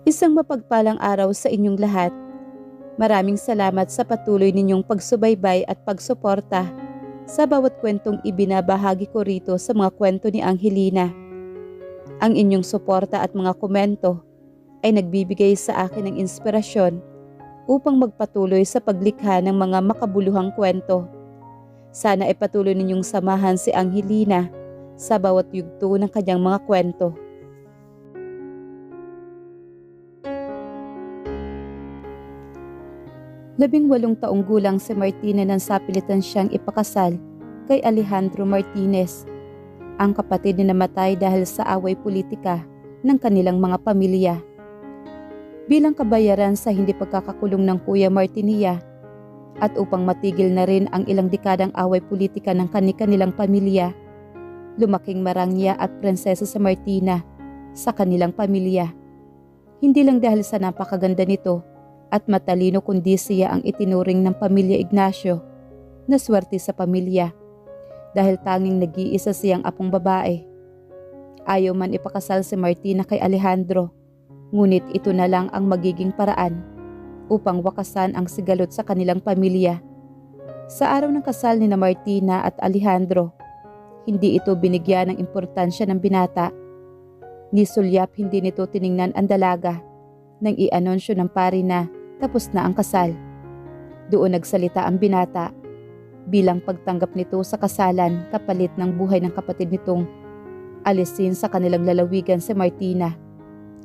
Isang mapagpalang araw sa inyong lahat. Maraming salamat sa patuloy ninyong pagsubaybay at pagsuporta sa bawat kwentong ibinabahagi ko rito sa mga kwento ni Angelina. Ang inyong suporta at mga komento ay nagbibigay sa akin ng inspirasyon upang magpatuloy sa paglikha ng mga makabuluhang kwento. Sana ay patuloy ninyong samahan si Angelina sa bawat yugto ng kanyang mga kwento. Labing-walong taong gulang si Martina nang sapilitan siyang ipakasal kay Alejandro Martinez, ang kapatid na namatay dahil sa away politika ng kanilang mga pamilya. Bilang kabayaran sa hindi pagkakakulong ng Kuya Martinilla at upang matigil na rin ang ilang dekadang away politika ng kanilang pamilya, lumaking Marangya at prinsesa si Martina sa kanilang pamilya. Hindi lang dahil sa napakaganda nito at matalino kundi siya ang itinuring ng pamilya Ignacio na swerte sa pamilya dahil tanging nag-iisa siyang apong babae. Ayaw man ipakasal si Martina kay Alejandro, ngunit ito na lang ang magiging paraan upang wakasan ang sigalot sa kanilang pamilya. Sa araw ng kasal ni Martina at Alejandro, hindi ito binigyan ng importansya ng binata. Ni sulyap hindi nito tiningnan ang dalaga nang i-anunsyo ng pari na tapos na ang kasal. Doon nagsalita ang binata bilang pagtanggap nito sa kasalan kapalit ng buhay ng kapatid nitong alisin sa kanilang lalawigan si Martina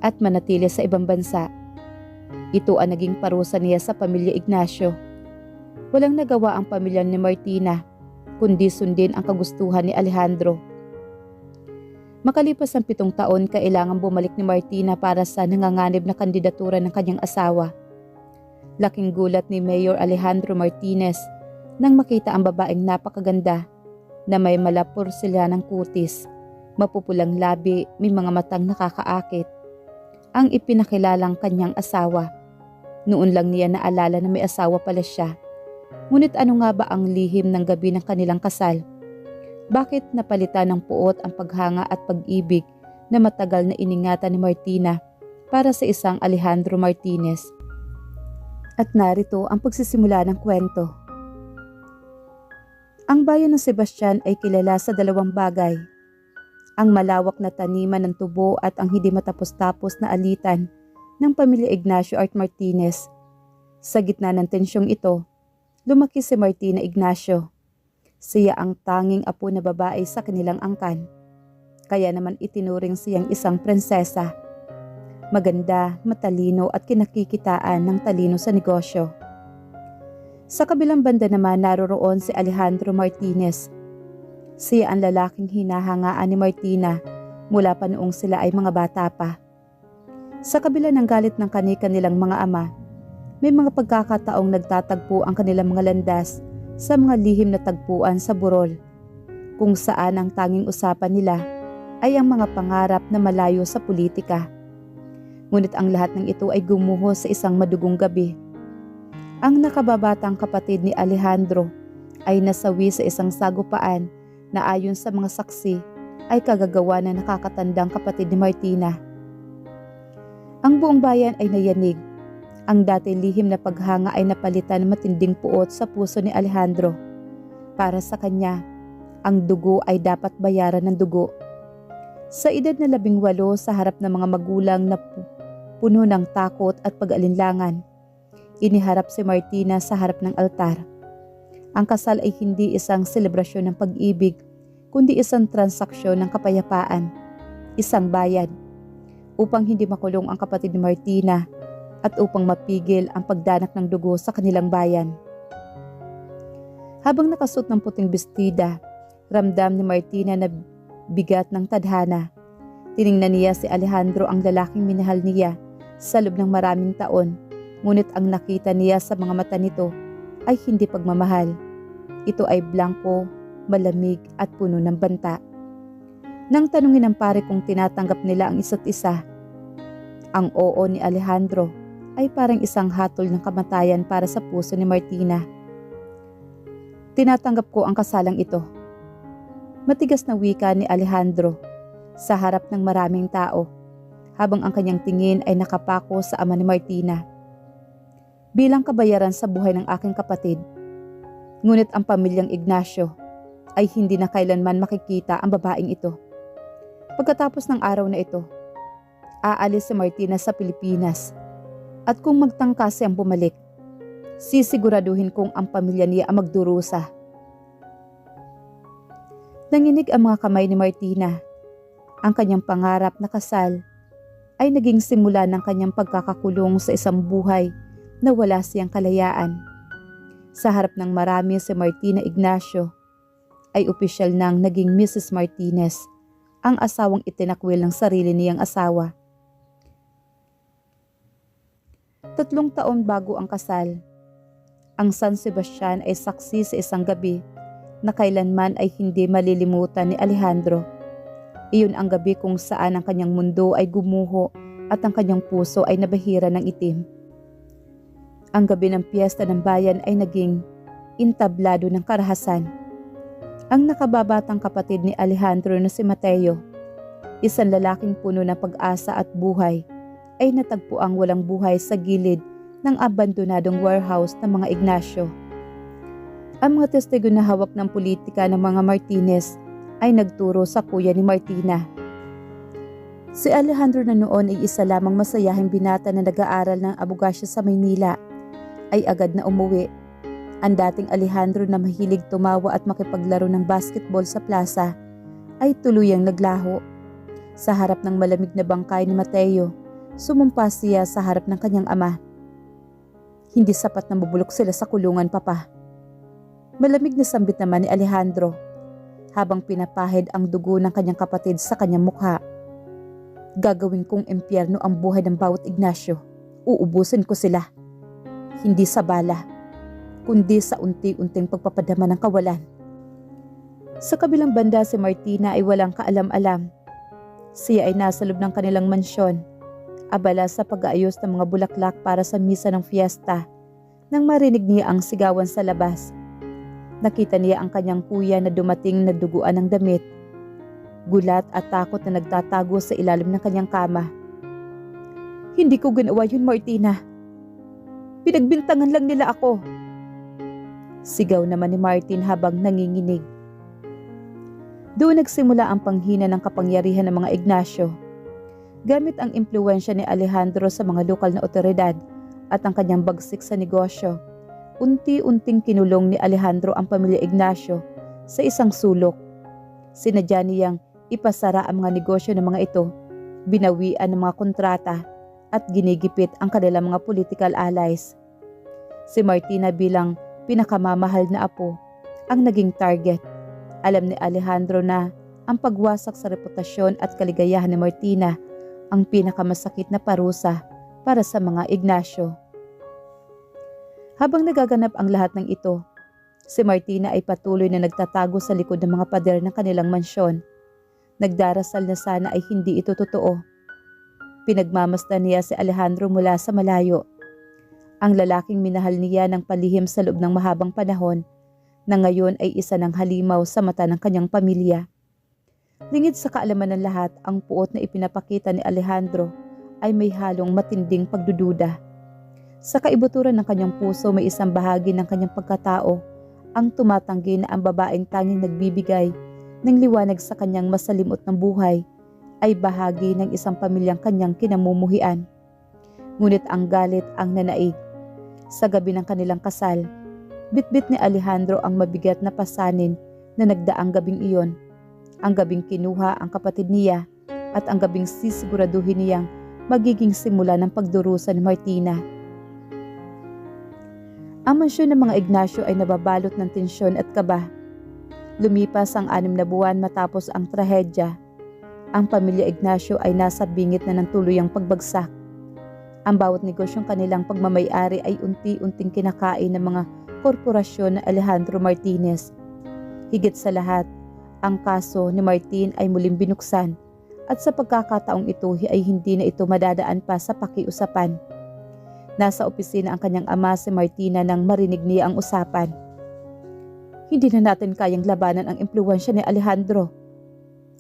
at manatili sa ibang bansa. Ito ang naging parusa niya sa pamilya Ignacio. Walang nagawa ang pamilya ni Martina kundi sundin ang kagustuhan ni Alejandro. Makalipas ang 7 taon, kailangang bumalik ni Martina para sa nanganganib na kandidatura ng kanyang asawa. Laking gulat ni Mayor Alejandro Martinez nang makita ang babaeng napakaganda na may malapor sila ng kutis, mapupulang labi, may mga matang nakakaakit. Ang ipinakilalang kanyang asawa. Noon lang niya naalala na may asawa pala siya. Ngunit ano nga ba ang lihim ng gabi ng kanilang kasal? Bakit napalitan ng puot ang paghanga at pag-ibig na matagal na iningatan ni Martina para sa isang Alejandro Martinez? At narito ang pagsisimula ng kwento. Ang bayan ng Sebastian ay kilala sa 2 bagay. Ang malawak na taniman ng tubo at ang hindi matapos-tapos na alitan ng pamilya Ignacio at Martinez. Sa gitna ng tensyong ito, lumaki si Martina Ignacio. Siya ang tanging apo na babae sa kanilang angkan. Kaya naman itinuring siyang isang prinsesa. Maganda, matalino at kinakikitaan ng talino sa negosyo. Sa kabilang banda naman naroroon si Alejandro Martinez. Siya ang lalaking hinahangaan ni Martina mula pa noong sila ay mga bata pa. Sa kabila ng galit ng kanilang mga ama, may mga pagkakataong nagtatagpo ang kanilang mga landas sa mga lihim na tagpuan sa burol, kung saan ang tanging usapan nila ay ang mga pangarap na malayo sa politika. Ngunit ang lahat ng ito ay gumuho sa isang madugong gabi. Ang nakababatang kapatid ni Alejandro ay nasawi sa isang sagupaan na ayon sa mga saksi ay kagagawa na nakakatandang kapatid ni Martina. Ang buong bayan ay nayanig. Ang dati lihim na paghanga ay napalitan ng matinding puot sa puso ni Alejandro. Para sa kanya, ang dugo ay dapat bayaran ng dugo. Sa edad na 18 sa harap ng mga magulang na puno ng takot at pag-alinlangan, iniharap si Martina sa harap ng altar. Ang kasal ay hindi isang selebrasyon ng pag-ibig, kundi isang transaksyon ng kapayapaan, isang bayad, upang hindi makulong ang kapatid ni Martina at upang mapigil ang pagdanak ng dugo sa kanilang bayan. Habang nakasuot ng puting bestida, ramdam ni Martina na bigat ng tadhana. Tiningnan niya si Alejandro, ang lalaking minahal niya sa loob ng maraming taon, ngunit ang nakita niya sa mga mata nito ay hindi pagmamahal. Ito ay blanko, malamig at puno ng banta. Nang tanungin ng pare kung tinatanggap nila ang isa't isa, ang oo ni Alejandro ay parang isang hatol ng kamatayan para sa puso ni Martina. Tinatanggap ko ang kasalang ito. Matigas na wika ni Alejandro sa harap ng maraming tao. habang ang kanyang tingin ay nakapako sa ama ni Martina. Bilang kabayaran sa buhay ng aking kapatid, ngunit ang pamilyang Ignacio ay hindi na kailanman makikita ang babaeng ito. Pagkatapos ng araw na ito, aalis si Martina sa Pilipinas at kung magtangka siyang bumalik, sisiguraduhin kong ang pamilya niya ang magdurusa. Nanginig ang mga kamay ni Martina. Ang kanyang pangarap na kasal ay naging simula ng kanyang pagkakakulong sa isang buhay na wala siyang kalayaan. Sa harap ng marami, si Martina Ignacio ay opisyal nang naging Mrs. Martinez, ang asawang itinakwil ng sarili niyang asawa. 3 taon bago ang kasal, ang San Sebastian ay saksi sa isang gabi na kailanman ay hindi malilimutan ni Alejandro. Iyon ang gabi kung saan ang kanyang mundo ay gumuho at ang kanyang puso ay nabahira ng itim. Ang gabi ng piyesta ng bayan ay naging entablado ng karahasan. Ang nakababatang kapatid ni Alejandro na si Mateo, isang lalaking puno ng pag-asa at buhay, ay natagpuang walang buhay sa gilid ng abandonadong warehouse ng mga Ignacio. Ang mga testigo na hawak ng politika ng mga Martinez ay nagturo sa kuya ni Martina. Si Alejandro na noon ay isa lamang masayahing binata na nag-aaral ng abogasya sa Maynila ay agad na umuwi. Ang dating Alejandro na mahilig tumawa at makipaglaro ng basketball sa plaza ay tuluyang naglaho. Sa harap ng malamig na bangkay ni Mateo, sumumpa siya sa harap ng kanyang ama. Hindi sapat na mabulok sila sa kulungan, Papa. Malamig na sambit naman ni Alejandro habang pinapahid ang dugo ng kanyang kapatid sa kanyang mukha. Gagawin kong impyerno ang buhay ng bawat Ignacio. Uubusin ko sila. Hindi sa bala, kundi sa unti-unting pagpapadama ng kawalan. Sa kabilang banda, si Martina ay walang kaalam-alam. Siya ay nasa loob ng kanilang mansyon, abala sa pag-aayos ng mga bulaklak para sa misa ng fiesta, nang marinig niya ang sigawan sa labas. Nakita niya ang kanyang kuya na dumating na duguan ng damit. Gulat at takot na nagtatago sa ilalim ng kanyang kama. Hindi ko ginawa yun, Martina. Pinagbintangan lang nila ako. Sigaw naman ni Martin habang nanginginig. Doon nagsimula ang panghina ng kapangyarihan ng mga Ignacio. Gamit ang impluwensya ni Alejandro sa mga lokal na otoridad at ang kanyang bagsik sa negosyo, unti-unting kinulong ni Alejandro ang pamilya Ignacio sa isang sulok. Sinadya niyang ipasara ang mga negosyo ng mga ito, binawian ng mga kontrata at ginigipit ang kanilang mga political allies. Si Martina bilang pinakamamahal na apo ang naging target. Alam ni Alejandro na ang pagwasak sa reputasyon at kaligayahan ni Martina ang pinakamasakit na parusa para sa mga Ignacio. Habang nagaganap ang lahat ng ito, si Martina ay patuloy na nagtatago sa likod ng mga pader ng kanilang mansyon. Nagdarasal na sana ay hindi ito totoo. Pinagmamasdan niya si Alejandro mula sa malayo. Ang lalaking minahal niya ng palihim sa loob ng mahabang panahon na ngayon ay isa ng halimaw sa mata ng kanyang pamilya. Lingid sa kaalaman ng lahat, ang puot na ipinapakita ni Alejandro ay may halong matinding pagdududa. Sa kaibuturan ng kanyang puso, may isang bahagi ng kanyang pagkatao ang tumatanggi na ang babaeng tanging nagbibigay ng liwanag sa kanyang masalimot ng buhay ay bahagi ng isang pamilyang kanyang kinamumuhian. Ngunit ang galit ang nanaig. Sa gabi ng kanilang kasal, bitbit ni Alejandro ang mabigat na pasanin na nagdaang gabing iyon. Ang gabing kinuha ang kapatid niya at ang gabing sisiguraduhin niyang magiging simula ng pagdurusa ni Martina. Ang mansyon ng mga Ignacio ay nababalot ng tensyon at kaba. Lumipas ang 6 na buwan matapos ang trahedya. Ang pamilya Ignacio ay nasa bingit na ng tuluyang pagbagsak. Ang bawat negosyong kanilang pagmamay-ari ay unti-unting kinakain ng mga korporasyon na Alejandro Martinez. Higit sa lahat, ang kaso ni Martin ay muling binuksan at sa pagkakataong ito ay hindi na ito madadaan pa sa pakiusapan. Nasa opisina ang kanyang ama si Martina nang marinig niya ang usapan. Hindi na natin kayang labanan ang impluwensya ni Alejandro.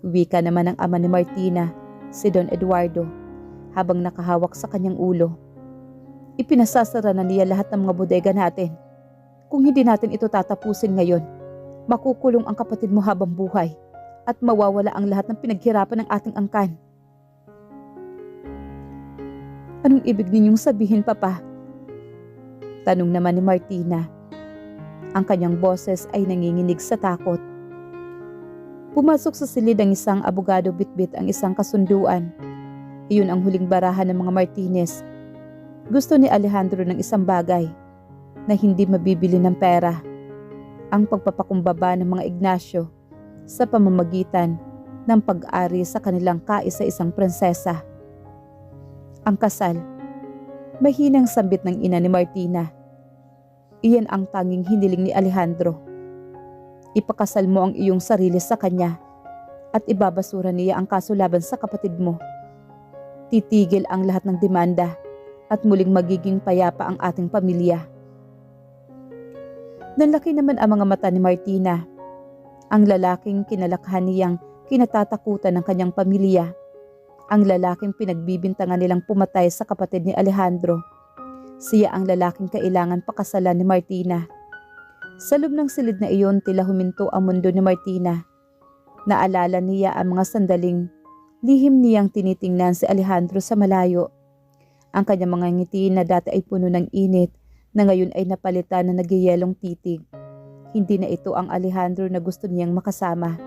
Wika naman ng ama ni Martina, si Don Eduardo, habang nakahawak sa kanyang ulo. Ipinasasara na niya lahat ng mga bodega natin. Kung hindi natin ito tatapusin ngayon, makukulong ang kapatid mo habang buhay at mawawala ang lahat ng pinaghirapan ng ating angkan. Anong ibig ninyong sabihin, Papa? Tanong naman ni Martina. Ang kanyang boses ay nanginginig sa takot. Pumasok sa silid ang isang abogado bitbit ang isang kasunduan. Iyon ang huling barahan ng mga Martinez. Gusto ni Alejandro ng isang bagay na hindi mabibili ng pera. Ang pagpapakumbaba ng mga Ignacio sa pamamagitan ng pag-ari sa kanilang kaisa-isang prinsesa. Ang kasal, mahinang sambit ng ina ni Martina. Iyan ang tanging hiniling ni Alejandro. Ipakasal mo ang iyong sarili sa kanya at ibabasura niya ang kaso laban sa kapatid mo. Titigil ang lahat ng demanda at muling magiging payapa ang ating pamilya. Nanlaki naman ang mga mata ni Martina. Ang lalaking kinalakhan niyang kinatatakutan ng kanyang pamilya. Ang lalaking pinagbibintangan nilang pumatay sa kapatid ni Alejandro. Siya ang lalaking kailangan pakasalan ni Martina. Sa loob ng silid na iyon, tila huminto ang mundo ni Martina. Naalala niya ang mga sandaling lihim niyang tinitingnan si Alejandro sa malayo. Ang kanyang mga ngiti na dati ay puno ng init na ngayon ay napalitan na nagyayelong titig. Hindi na ito ang Alejandro na gusto niyang makasama.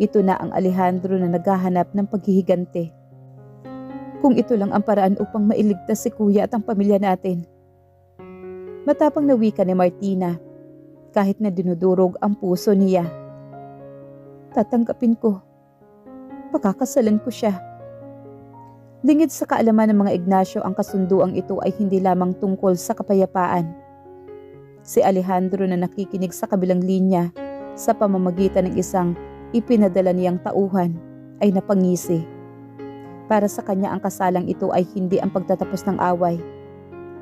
Ito na ang Alejandro na naghahanap ng paghihigante. Kung ito lang ang paraan upang mailigtas si kuya at ang pamilya natin. Matapang na wika ni Martina, kahit na dinudurog ang puso niya. Tatanggapin ko. Pakakasalan ko siya. Lingid sa kaalaman ng mga Ignacio, ang kasunduang ito ay hindi lamang tungkol sa kapayapaan. Si Alejandro na nakikinig sa kabilang linya sa pamamagitan ng isang ipinadala niyang tauhan ay napangisi. Para sa kanya ang kasalang ito ay hindi ang pagtatapos ng away,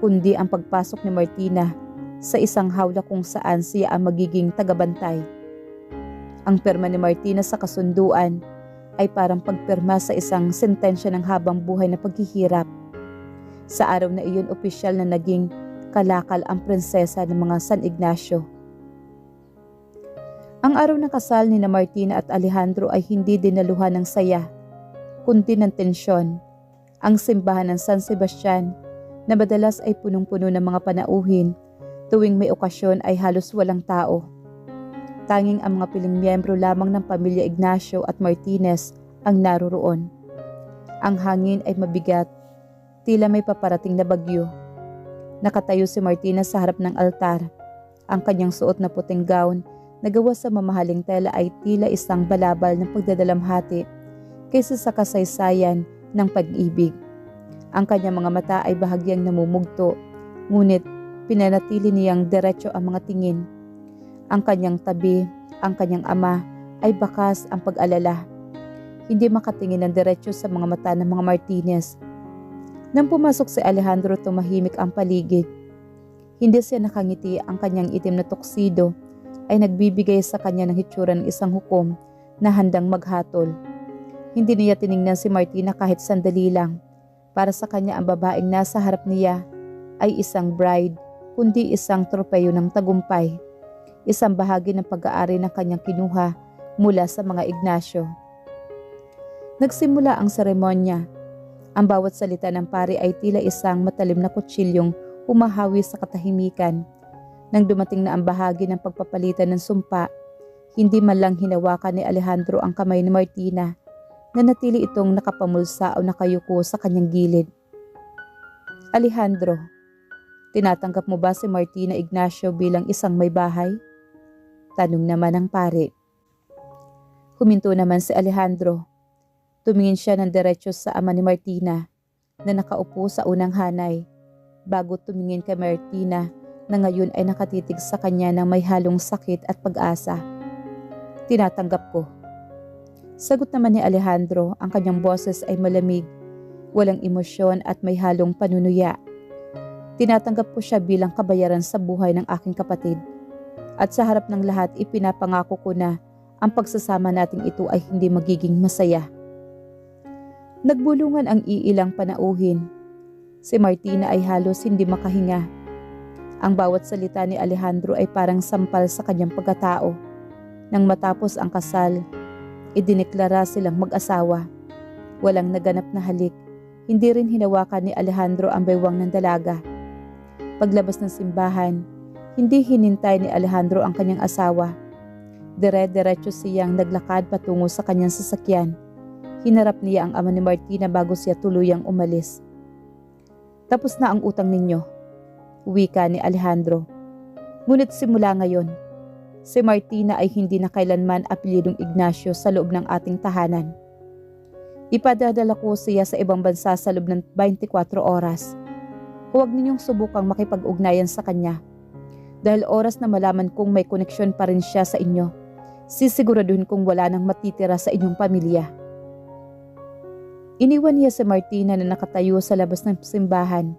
kundi ang pagpasok ni Martina sa isang hawla kung saan siya ang magiging tagabantay. Ang pirma ni Martina sa kasunduan ay parang pagpirma sa isang sentensya ng habang buhay na paghihirap. Sa araw na iyon, opisyal na naging kalakal ang prinsesa ng mga San Ignacio. Ang araw ng kasal ni Martina at Alejandro ay hindi dinaluhan ng saya, kundi ng tensyon. Ang simbahan ng San Sebastian na madalas ay punong-puno ng mga panauhin tuwing may okasyon ay halos walang tao. Tanging ang mga piling miyembro lamang ng pamilya Ignacio at Martinez ang naroroon. Ang hangin ay mabigat, tila may paparating na bagyo. Nakatayo si Martinez sa harap ng altar. Ang kanyang suot na puting gown na gawa sa mamahaling tela ay tila isang balabal ng pagdadalamhati kaysa sa kasaysayan ng pag-ibig. Ang kanyang mga mata ay bahagyang namumugto, ngunit pinanatili niyang diretso ang mga tingin. Ang kanyang tabi, ang kanyang ama, ay bakas ang pag-alala. Hindi makatingin ng diretso sa mga mata ng mga Martinez. Nang pumasok si Alejandro, tumahimik ang paligid. Hindi siya nakangiti, ang kanyang itim na tuxedo ay nagbibigay sa kanya ng hitsura ng isang hukom na handang maghatol. Hindi niya tiningnan si Martina kahit sandali lang. Para sa kanya ang babaeng nasa harap niya ay isang bride, kundi isang tropeyo ng tagumpay. Isang bahagi ng pag-aari ng kanyang kinuha mula sa mga Ignacio. Nagsimula ang seremonya. Ang bawat salita ng pari ay tila isang matalim na kutsilyong humahawi sa katahimikan. Nang dumating na ang bahagi ng pagpapalitan ng sumpa, hindi man lang hinawakan ni Alejandro ang kamay ni Martina, na natili itong nakapamulsa o nakayuko sa kanyang gilid. Alejandro, tinatanggap mo ba si Martina Ignacio bilang isang may bahay? Tanong naman ng pari. Huminto naman si Alejandro. Tumingin siya ng diretso sa ama ni Martina na nakaupo sa unang hanay, bago tumingin kay Martina na ngayon ay nakatitig sa kanya ng may halong sakit at pag-asa. Tinatanggap ko. Sagot naman ni Alejandro, ang kanyang boses ay malamig, walang emosyon at may halong panunuya. Tinatanggap ko siya bilang kabayaran sa buhay ng aking kapatid. At sa harap ng lahat, ipinapangako ko na ang pagsasama nating ito ay hindi magiging masaya. Nagbulungan ang iilang panauhin. Si Martina ay halos hindi makahinga. Ang bawat salita ni Alejandro ay parang sampal sa kanyang pagkatao. Nang matapos ang kasal, idineklara silang mag-asawa. Walang naganap na halik. Hindi rin hinawakan ni Alejandro ang baywang ng dalaga. Paglabas ng simbahan, hindi hinintay ni Alejandro ang kanyang asawa. Dire-diretso siyang naglakad patungo sa kanyang sasakyan. Hinarap niya ang ama ni Martina bago siya tuluyang umalis. Tapos na ang utang ninyo, wika ni Alejandro. Ngunit simula ngayon, si Martina ay hindi na kailanman apelyidong Ignacio sa loob ng ating tahanan. Ipadadala ko siya sa ibang bansa sa loob ng 24 oras. Huwag ninyong subukang makipag-ugnayan sa kanya. Dahil oras na malaman kong may koneksyon pa rin siya sa inyo, sisiguraduhin kong wala nang matitira sa inyong pamilya. Iniwan niya si Martina na nakatayo sa labas ng simbahan,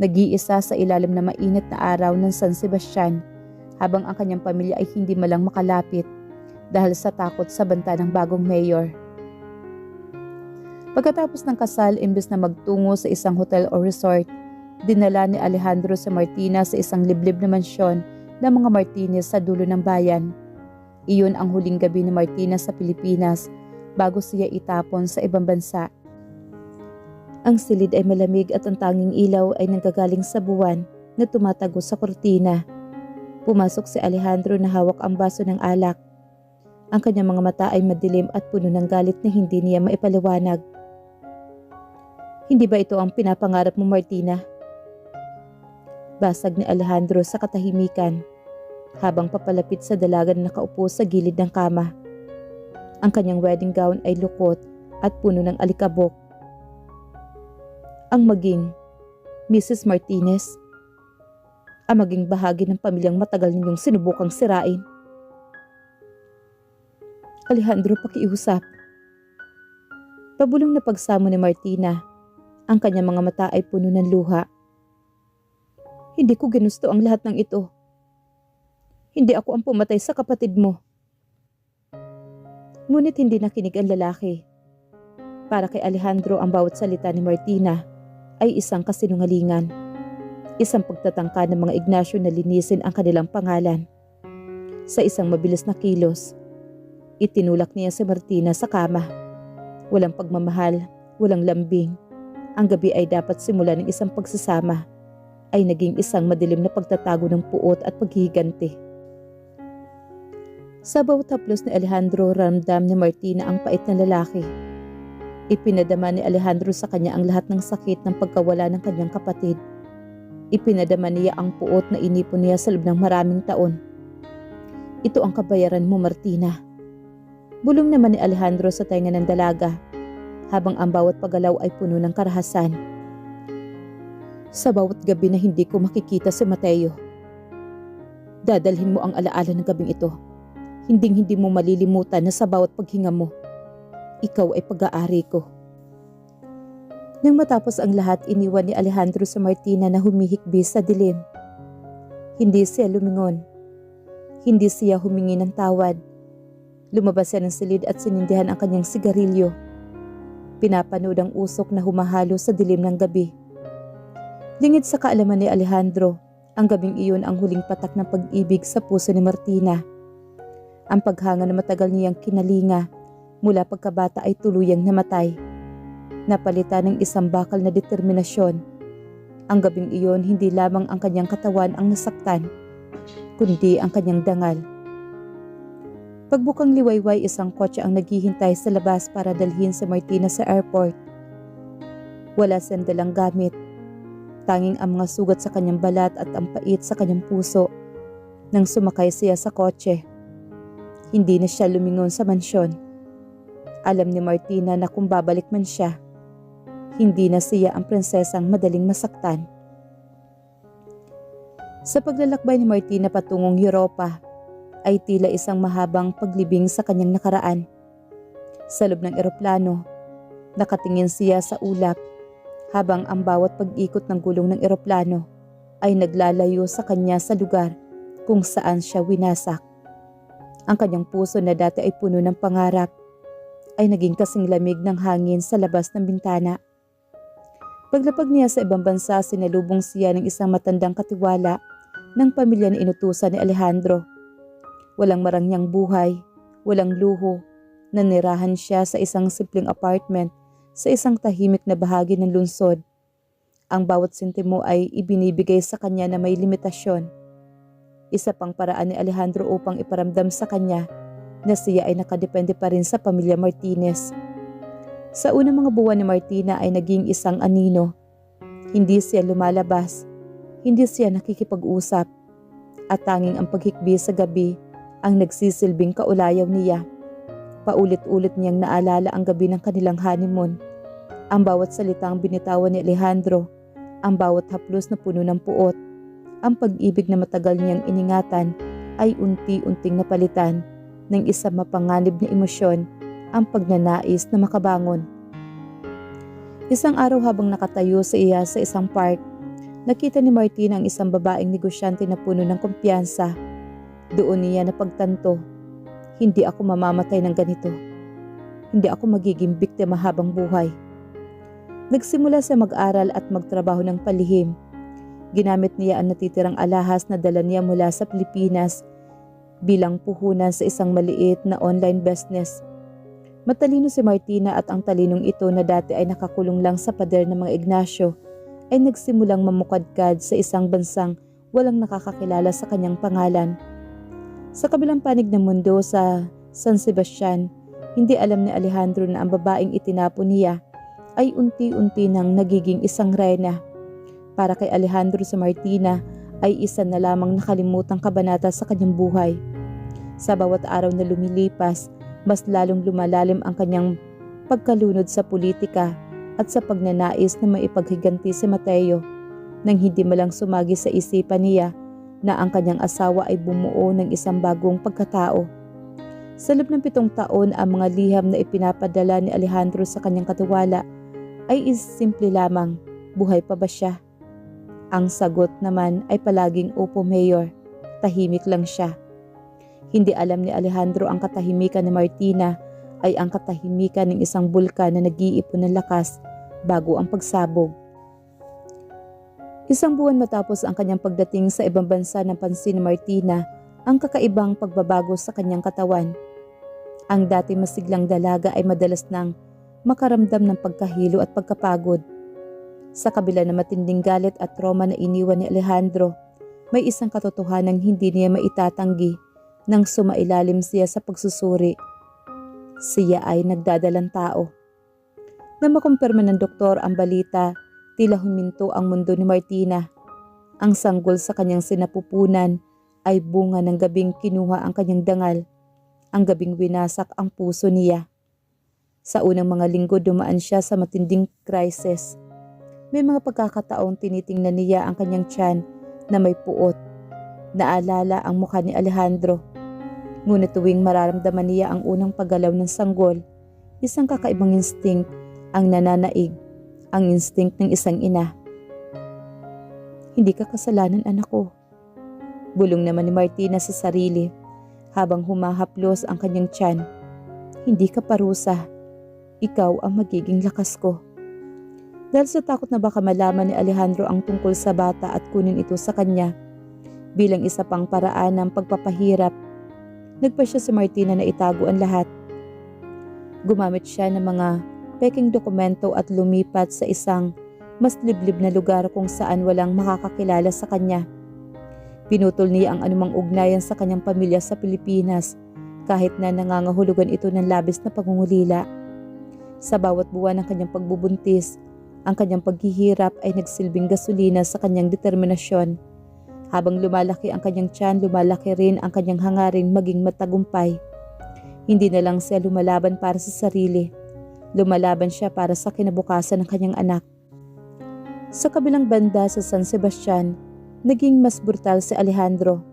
nag-iisa sa ilalim na mainit na araw ng San Sebastian, habang ang kanyang pamilya ay hindi malang makalapit dahil sa takot sa banta ng bagong mayor. Pagkatapos ng kasal, imbes na magtungo sa isang hotel o resort, dinala ni Alejandro si Martina sa isang liblib na mansyon ng mga Martinez sa dulo ng bayan. Iyon ang huling gabi ni Martina sa Pilipinas bago siya itapon sa ibang bansa. Ang silid ay malamig at ang tanging ilaw ay nanggagaling sa buwan na tumatago sa kortina. Pumasok si Alejandro na hawak ang baso ng alak. Ang kanyang mga mata ay madilim at puno ng galit na hindi niya maipaliwanag. Hindi ba ito ang pinapangarap mo, Martina? Basag ni Alejandro sa katahimikan habang papalapit sa dalaga na nakaupo sa gilid ng kama. Ang kanyang wedding gown ay lukot at puno ng alikabok. Ang maging Mrs. Martinez, ang maging bahagi ng pamilyang matagal ninyong sinubukang sirain. Alejandro, pakiusap. Pabulong na pagsamo ni Martina. Ang kanyang mga mata ay puno ng luha. Hindi ko ginusto ang lahat ng ito. Hindi ako ang pumatay sa kapatid mo. Ngunit hindi nakinig ang lalaki. Para kay Alejandro, ang bawat salita ni Martina ay isang kasinungalingan. Isang pagtatangka ng mga Ignacio na linisin ang kanilang pangalan. Sa isang mabilis na kilos, itinulak niya si Martina sa kama. Walang pagmamahal, walang lambing. Ang gabi ay dapat simula ng isang pagsasama, ay naging isang madilim na pagtatago ng puot at paghihiganti. Sa bawat haplos ni Alejandro, ramdam ni Martina ang pait na lalaki. Ipinadama ni Alejandro sa kanya ang lahat ng sakit ng pagkawala ng kanyang kapatid. Ipinadama niya ang puot na inipon niya sa loob ng maraming taon. Ito ang kabayaran mo, Martina. Bulong naman ni Alejandro sa tainga ng dalaga, habang ang bawat paggalaw ay puno ng karahasan. Sa bawat gabi na hindi ko makikita si Mateo, dadalhin mo ang alaala ng gabing ito. Hinding-hindi mo malilimutan na sa bawat paghinga mo, ikaw ay pag-aari ko. Nang matapos ang lahat, iniwan ni Alejandro sa Martina na humihikbi sa dilim. Hindi siya lumingon. Hindi siya humingi ng tawad. Lumabas siya ng silid at sinindihan ang kanyang sigarilyo. Pinapanood ang usok na humahalo sa dilim ng gabi. Lingid sa kaalaman ni Alejandro, ang gabing iyon ang huling patak ng pag-ibig sa puso ni Martina. Ang paghanga na matagal niyang kinalinga mula pagkabata ay tuluyang namatay. Napalitan ng isang bakal na determinasyon. Ang gabing iyon, hindi lamang ang kanyang katawan ang nasaktan, kundi ang kanyang dangal. Pagbukang liwayway, isang kotse ang naghihintay sa labas para dalhin si Martina sa airport. Wala siyang dalang gamit. Tanging ang mga sugat sa kanyang balat at ang pait sa kanyang puso. Nang sumakay siya sa kotse, hindi na siya lumingon sa mansyon. Alam ni Martina na kung babalik man siya, hindi na siya ang prinsesang madaling masaktan. Sa paglalakbay ni Martina patungong Europa, ay tila isang mahabang paglibing sa kanyang nakaraan. Sa loob ng eroplano, nakatingin siya sa ulap habang ang bawat pag-ikot ng gulong ng eroplano ay naglalayo sa kanya sa lugar kung saan siya winasak. Ang kanyang puso na dati ay puno ng pangarap ay naging kasing lamig ng hangin sa labas ng bintana. Paglapag niya sa ibang bansa, sinalubong siya ng isang matandang katiwala ng pamilya na inutusan ni Alejandro. Walang marangyang buhay, walang luho, nanirahan siya sa isang simpleng apartment sa isang tahimik na bahagi ng lungsod. Ang bawat sentimo ay ibinibigay sa kanya na may limitasyon. Isa pang paraan ni Alejandro upang iparamdam sa kanya na siya ay nakadepende pa rin sa pamilya Martinez. Sa unang mga buwan ni Martina ay naging isang anino. Hindi siya lumalabas, hindi siya nakikipag-usap, at tanging ang paghikbi sa gabi ang nagsisilbing kaulayaw niya. Paulit-ulit niyang naalala ang gabi ng kanilang honeymoon. Ang bawat salitang binitawan ni Alejandro, ang bawat haplos na puno ng puot, ang pag-ibig na matagal niyang iningatan ay unti-unting napalitan ng isang mapanganib na emosyon, ang pagnanais na makabangon. Isang araw habang nakatayo sa isang park, nakita ni Martina ang isang babaeng negosyante na puno ng kumpiyansa. Doon niya napagtanto, hindi ako mamamatay ng ganito. Hindi ako magiging biktima habang buhay. Nagsimula siya mag-aral at magtrabaho ng palihim. Ginamit niya ang natitirang alahas na dala niya mula sa Pilipinas bilang puhunan sa isang maliit na online business. Matalino si Martina at ang talinong ito na dati ay nakakulong lang sa pader ng mga Ignacio ay nagsimulang mamukadkad sa isang bansang walang nakakakilala sa kanyang pangalan. Sa kabilang panig ng mundo sa San Sebastian, hindi alam ni Alejandro na ang babaeng itinapon niya ay unti-unti nang nagiging isang reyna. Para kay Alejandro, si Martina ay isa na lamang nakalimutang kabanata sa kanyang buhay. Sa bawat araw na lumilipas, mas lalong lumalalim ang kanyang pagkalunod sa politika at sa pagnanais na maipaghiganti si Mateo, nang hindi malang sumagi sa isipan niya na ang kanyang asawa ay bumuo ng isang bagong pagkatao. Sa loob ng 7 taon, ang mga liham na ipinapadala ni Alejandro sa kanyang katiwala ay simple lamang, buhay pa ba siya? Ang sagot naman ay palaging opo, Mayor. Tahimik lang siya. Hindi alam ni Alejandro ang katahimikan ni Martina ay ang katahimikan ng isang bulkan na nag-iipon ng lakas bago ang pagsabog. Isang buwan matapos ang kanyang pagdating sa ibang bansa, napansin ni Martina ang kakaibang pagbabago sa kanyang katawan. Ang dati masiglang dalaga ay madalas nang makaramdam ng pagkahilo at pagkapagod. Sa kabila ng matinding galit at trauma na iniwan ni Alejandro, may isang katotohanan hindi niya maitatanggi nang sumailalim siya sa pagsusuri. Siya ay nagdadalang tao. Nang makumpirma ng doktor ang balita, tila huminto ang mundo ni Martina. Ang sanggol sa kanyang sinapupunan ay bunga ng gabing kinuha ang kanyang dangal, ang gabing winasak ang puso niya. Sa unang mga linggo, dumaan siya sa matinding krisis. May mga pagkakataong tinitingnan niya ang kanyang tiyan na may puot. Naalala ang mukha ni Alejandro. Ngunit tuwing mararamdaman niya ang unang paggalaw ng sanggol, isang kakaibang instinct ang nananaig, ang instinct ng isang ina. Hindi ka kasalanan, anak ko. Bulong naman ni Martina sa sarili habang humahaplos ang kanyang tiyan. Hindi ka parusa. Ikaw ang magiging lakas ko. Dahil sa takot na baka malaman ni Alejandro ang tungkol sa bata at kunin ito sa kanya bilang isa pang paraan ng pagpapahirap, nagpasya si Martina na itago ang lahat. Gumamit siya ng mga peking dokumento at lumipat sa isang mas liblib na lugar kung saan walang makakakilala sa kanya. Pinutol niya ang anumang ugnayan sa kanyang pamilya sa Pilipinas kahit na nangangahulugan ito ng labis na pangungulila. Sa bawat buwan ng kanyang pagbubuntis, ang kanyang paghihirap ay nagsilbing gasolina sa kanyang determinasyon. Habang lumalaki ang kanyang tiyan, lumalaki rin ang kanyang hangarin maging matagumpay. Hindi na lang siya lumalaban para sa sarili. Lumalaban siya para sa kinabukasan ng kanyang anak. Sa kabilang banda sa San Sebastian, naging mas brutal si Alejandro.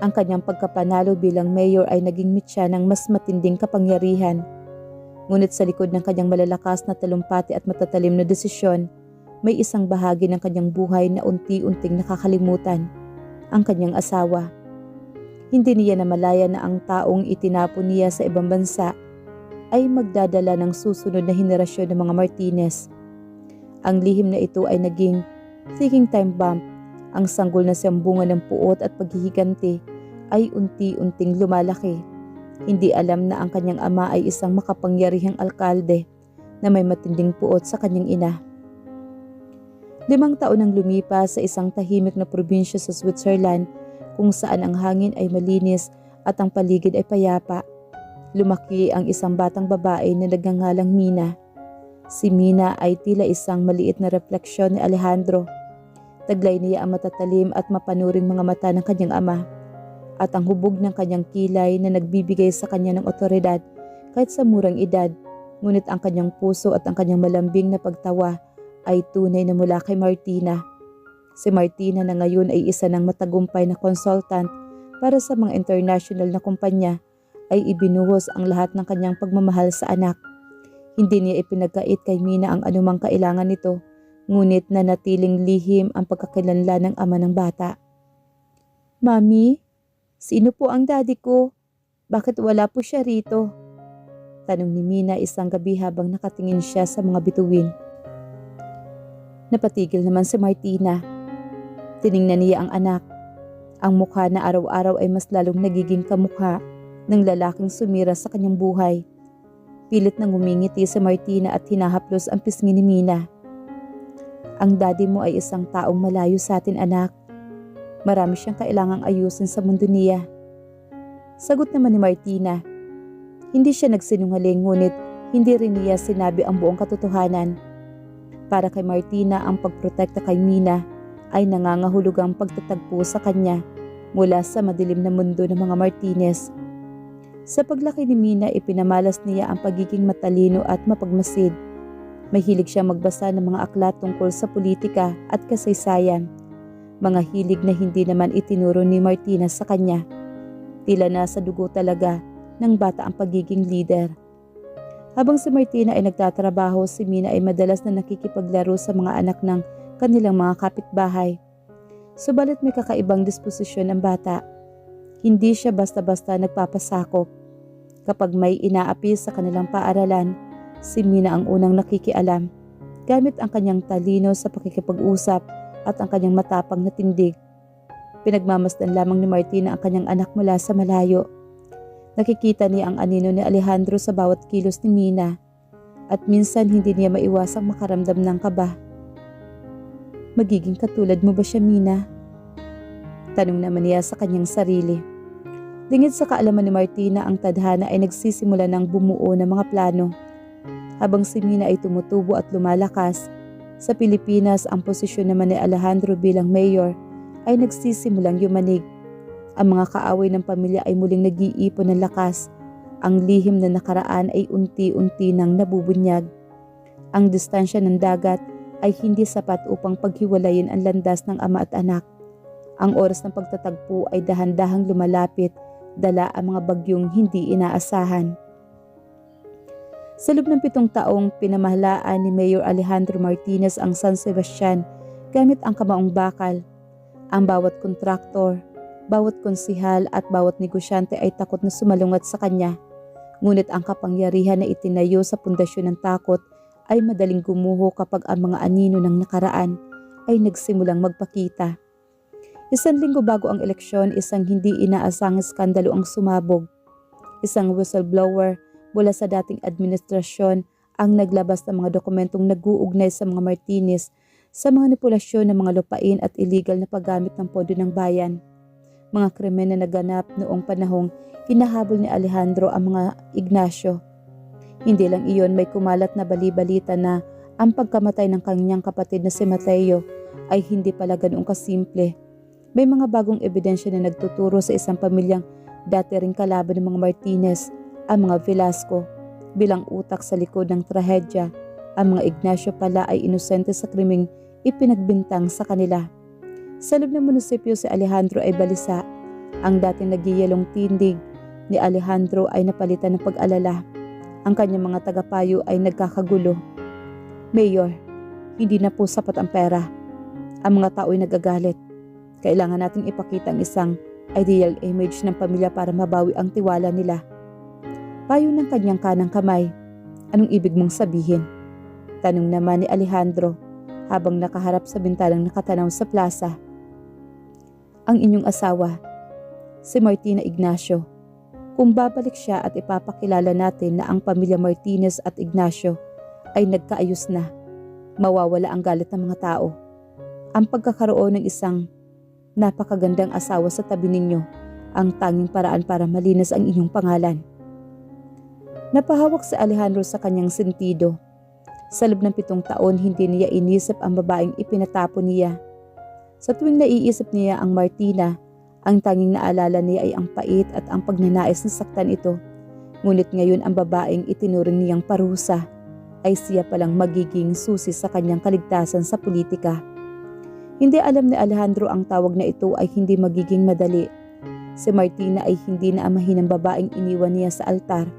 Ang kanyang pagkapanalo bilang mayor ay naging mitya ng mas matinding kapangyarihan. Ngunit sa likod ng kanyang malalakas na talumpati at matatalim na desisyon, may isang bahagi ng kanyang buhay na unti-unting nakakalimutan, ang kanyang asawa. Hindi niya namalaya na ang taong itinapon niya sa ibang bansa ay magdadala ng susunod na henerasyon ng mga Martinez. Ang lihim na ito ay naging ticking time bomb. Ang sanggol na siyang bunga ng puot at paghihiganti ay unti-unting lumalaki. Hindi alam na ang kanyang ama ay isang makapangyarihang alkalde na may matinding puot sa kanyang ina. 5 taon ang lumipas sa isang tahimik na probinsya sa Switzerland kung saan ang hangin ay malinis at ang paligid ay payapa. Lumaki ang isang batang babae na nagngangalang Mina. Si Mina ay tila isang maliit na refleksyon ni Alejandro. Taglay niya ang matatalim at mapanuring mga mata ng kanyang ama at ang hubog ng kanyang kilay na nagbibigay sa kanya ng otoridad kahit sa murang edad, ngunit ang kanyang puso at ang kanyang malambing na pagtawa ay tunay na mula kay Martina. Si Martina na ngayon ay isa ng matagumpay na consultant para sa mga international na kumpanya ay ibinuhos ang lahat ng kanyang pagmamahal sa anak. Hindi niya ipinagkait kay Mina ang anumang kailangan nito, ngunit nanatiling lihim ang pagkakilanlan ng ama ng bata. "Mami, sino po ang daddy ko? Bakit wala po siya rito?" Tanong ni Mina isang gabi habang nakatingin siya sa mga bituin. Napatigil naman si Martina. Tiningnan niya ang anak. Ang mukha na araw-araw ay mas lalong nagiging kamukha ng lalaking sumira sa kanyang buhay. Pilit nang ngumingiti si Martina at hinahaplos ang pisngi ni Mina. "Ang daddy mo ay isang taong malayo sa atin, anak. Marami siyang kailangang ayusin sa mundo niya." Sagot naman ni Martina. Hindi siya nagsinungaling, ngunit hindi rin niya sinabi ang buong katotohanan. Para kay Martina, ang pagprotekta kay Mina ay nangangahulugang pagtatagpo sa kanya mula sa madilim na mundo ng mga Martinez. Sa paglaki ni Mina, ipinamalas niya ang pagiging matalino at mapagmasid. Mahilig siyang magbasa ng mga aklat tungkol sa politika at kasaysayan, mga hilig na hindi naman itinuro ni Martina sa kanya. Tila nasa dugo talaga ng bata ang pagiging leader. Habang si Martina ay nagtatrabaho, si Mina ay madalas na nakikipaglaro sa mga anak ng kanilang mga kapitbahay. Subalit may kakaibang disposisyon ang bata. Hindi siya basta-basta nagpapasakop. Kapag may inaapi sa kanilang paaralan, si Mina ang unang nakikialam, gamit ang kanyang talino sa pakikipag-usap at ang kanyang matapang na tindig. Pinagmamasdan lamang ni Martina ang kanyang anak mula sa malayo. Nakikita niya ang anino ni Alejandro sa bawat kilos ni Mina at minsan hindi niya maiwasang makaramdam ng kaba. "Magiging katulad mo ba siya, Mina?" Tanong naman niya sa kanyang sarili. Lingid sa kaalaman ni Martina, ang tadhana ay nagsisimula ng bumuo ng mga plano. Habang si Mina ay tumutubo at lumalakas, sa Pilipinas ang posisyon naman ni Alejandro bilang mayor ay nagsisimulang yumanig. Ang mga kaaway ng pamilya ay muling nag-iipon ng lakas. Ang lihim na nakaraan ay unti-unti nang nabubunyag. Ang distansya ng dagat ay hindi sapat upang paghiwalayin ang landas ng ama at anak. Ang oras ng pagtatagpo ay dahan-dahang lumalapit, dala ang mga bagyong hindi inaasahan. Sa loob ng 7 taong pinamahalaan ni Mayor Alejandro Martinez ang San Sebastian gamit ang kamaong bakal. Ang bawat kontraktor, bawat konsihal at bawat negosyante ay takot na sumalungat sa kanya. Ngunit ang kapangyarihan na itinayo sa pundasyon ng takot ay madaling gumuho kapag ang mga anino ng nakaraan ay nagsimulang magpakita. 1 linggo bago ang eleksyon, isang hindi inaasahang skandalo ang sumabog. Isang whistleblower mula sa dating administrasyon ang naglabas ng mga dokumentong nag-uugnay sa mga Martinez sa mga manipulasyon ng mga lupain at illegal na paggamit ng pondo ng bayan. Mga krimen na naganap noong panahong hinahabol ni Alejandro ang mga Ignacio. Hindi lang iyon, may kumalat na bali-balita na ang pagkamatay ng kanyang kapatid na si Mateo ay hindi pala ganoong kasimple. May mga bagong ebidensya na nagtuturo sa isang pamilyang dati ring kalaban ng mga Martinez, ang mga Velasco, bilang utak sa likod ng trahedya. Ang mga Ignacio pala ay inosente sa krimeng ipinagbintang sa kanila. Sa loob ng munisipyo, si Alejandro ay balisa. Ang dating nagyayalong tindig ni Alejandro ay napalitan ng pag-alala. Ang kanyang mga tagapayo ay nagkakagulo. "Mayor, hindi na po sapat ang pera. Ang mga tao ay nagagalit. Kailangan nating ipakita ang isang ideal image ng pamilya para mabawi ang tiwala nila." Payo ng kanyang kanang kamay. Anong ibig mong sabihin? Tanong naman ni Alejandro habang nakaharap sa bintanang nakatanaw sa plaza. Ang inyong asawa, si Martina Ignacio. Kung babalik siya at ipapakilala natin na ang pamilya Martinez at Ignacio ay nagkaayos na, mawawala ang galit ng mga tao. Ang pagkakaroon ng isang napakagandang asawa sa tabi ninyo ang tanging paraan para malinis ang inyong pangalan. Napahawak si Alejandro sa kanyang sentido. Sa loob ng 7 taon, hindi niya inisip ang babaeng ipinatapon niya. Sa tuwing naiisip niya ang Martina, ang tanging naalala niya ay ang pait at ang pagnanais na saktan ito. Ngunit ngayon ang babaeng itinuring niyang parusa ay siya palang magiging susi sa kanyang kaligtasan sa politika. Hindi alam ni Alejandro ang tawag na ito ay hindi magiging madali. Si Martina ay hindi na amahin ng babaeng iniwan niya sa altar.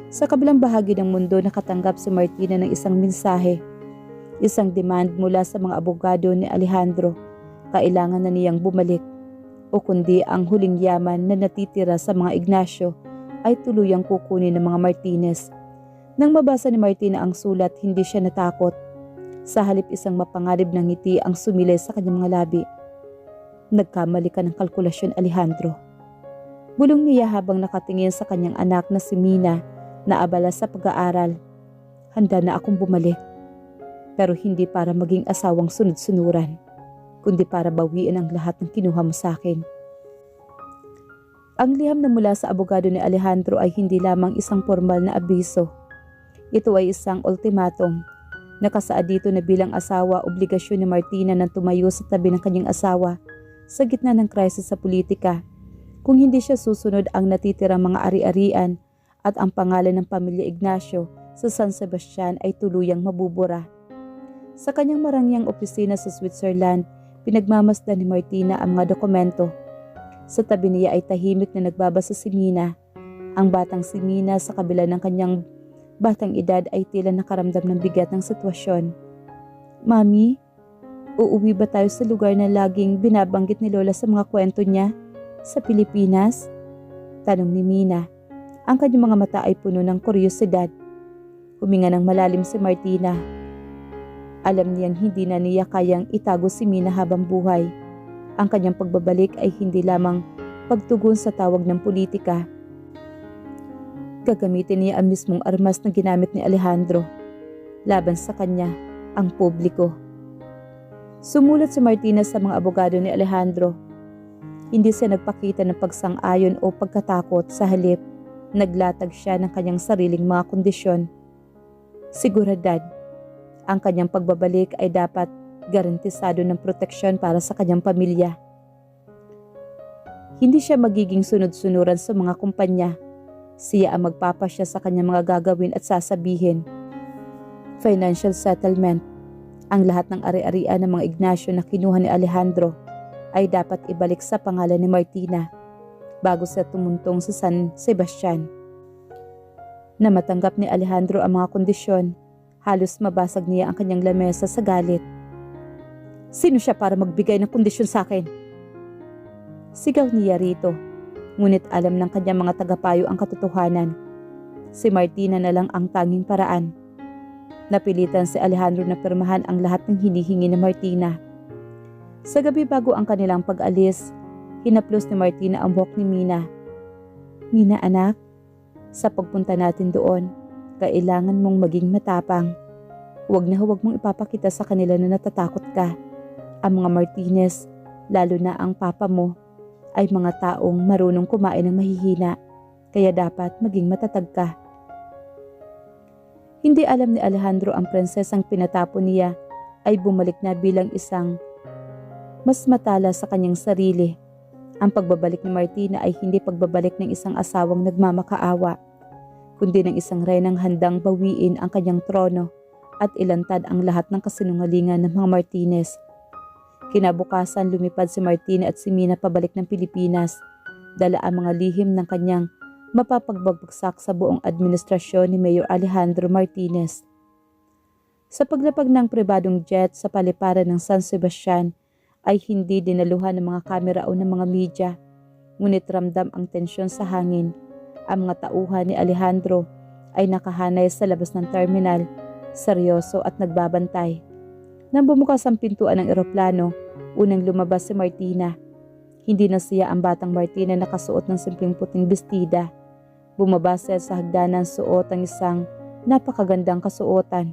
Sa kabilang bahagi ng mundo nakatanggap si Martina ng isang mensahe, isang demand mula sa mga abogado ni Alejandro. Kailangan na niyang bumalik o kundi ang huling yaman na natitira sa mga Ignacio ay tuluyang kukunin ng mga Martinez. Nang mabasa ni Martina ang sulat, hindi siya natakot. Sa halip isang mapanganib na ngiti ang sumilay sa kanyang mga labi. Nagkamali ka ng kalkulasyon, Alejandro. Bulong niya habang nakatingin sa kanyang anak na si Mina na abala sa pag-aaral. Handa na akong bumalik. Pero hindi para maging asawang sunod-sunuran, kundi para bawiin ang lahat ng kinuha mo sa akin. Ang liham na mula sa abogado ni Alejandro ay hindi lamang isang formal na abiso. Ito ay isang ultimatum. Nakasaad dito na bilang asawa, obligasyon ni Martina na tumayo sa tabi ng kanyang asawa sa gitna ng krisis sa politika. Kung hindi siya susunod, ang natitirang mga ari-arian at ang pangalan ng pamilya Ignacio sa San Sebastian ay tuluyang mabubura. Sa kanyang marangyang opisina sa Switzerland, pinagmamasdan ni Martina ang mga dokumento. Sa tabi niya ay tahimik na nagbabasa si Mina. Ang batang si Mina sa kabila ng kanyang batang edad ay tila nakaramdam ng bigat ng sitwasyon. Mami, uuwi ba tayo sa lugar na laging binabanggit ni Lola sa mga kwento niya sa Pilipinas? Tanong ni Mina. Ang kanyang mga mata ay puno ng kuryosidad. Huminga ng malalim si Martina. Alam niyang hindi na niya kayang itago si Mina habang buhay. Ang kanyang pagbabalik ay hindi lamang pagtugon sa tawag ng politika. Gagamitin niya ang mismong armas na ginamit ni Alejandro laban sa kanya, ang publiko. Sumulat si Martina sa mga abogado ni Alejandro. Hindi siya nagpakita ng pagsang-ayon o pagkatakot, sa halip naglatag siya ng kanyang sariling mga kondisyon. Siguradad, ang kanyang pagbabalik ay dapat garantisado ng proteksyon para sa kanyang pamilya. Hindi siya magiging sunod-sunuran sa mga kumpanya. Siya ang magpapasya sa kanyang mga gagawin at sasabihin. Financial settlement. Ang lahat ng ari-arian ng mga Ignacio na kinuha ni Alejandro ay dapat ibalik sa pangalan ni Martina bago siya tumuntong sa San Sebastian. Na matanggap ni Alejandro ang mga kondisyon, halos mabasag niya ang kanyang lamesa sa galit. Sino siya para magbigay ng kondisyon sa akin? Sigaw niya rito, ngunit alam ng kanyang mga tagapayo ang katotohanan. Si Martina na lang ang tanging paraan. Napilitan si Alejandro na pirmahan ang lahat ng hinihingi ni Martina. Sa gabi bago ang kanilang pag-alis, hinaplos ni Martina ang buhok ni Mina. Mina anak, sa pagpunta natin doon, kailangan mong maging matapang. Huwag mong ipapakita sa kanila na natatakot ka. Ang mga Martinez, lalo na ang papa mo, ay mga taong marunong kumain ng mahihina, kaya dapat maging matatag ka. Hindi alam ni Alejandro ang prinsesang pinatapon niya ay bumalik na bilang isang mas matala sa kanyang sarili. Ang pagbabalik ni Martina ay hindi pagbabalik ng isang asawang nagmamakaawa, kundi ng isang reynang handang bawiin ang kanyang trono at ilantad ang lahat ng kasinungalingan ng mga Martinez. Kinabukasan lumipad si Martina at si Mina pabalik ng Pilipinas, dala ang mga lihim ng kanyang mapapagbagsak sa buong administrasyon ni Mayor Alejandro Martinez. Sa paglapag ng pribadong jet sa paliparan ng San Sebastian ay hindi dinaluhan ng mga kamera o ng mga media, ngunit ramdam ang tensyon sa hangin Ang mga tauhan ni Alejandro ay nakahanay sa labas ng terminal, seryoso at nagbabantay. Nang bumukas ang pintuan ng eroplano, unang lumabas si Martina. Hindi na siya ang batang Martina na nakasuot ng simpleng puting bestida. Bumaba siya sa hagdanan suot ang isang napakagandang kasuotan.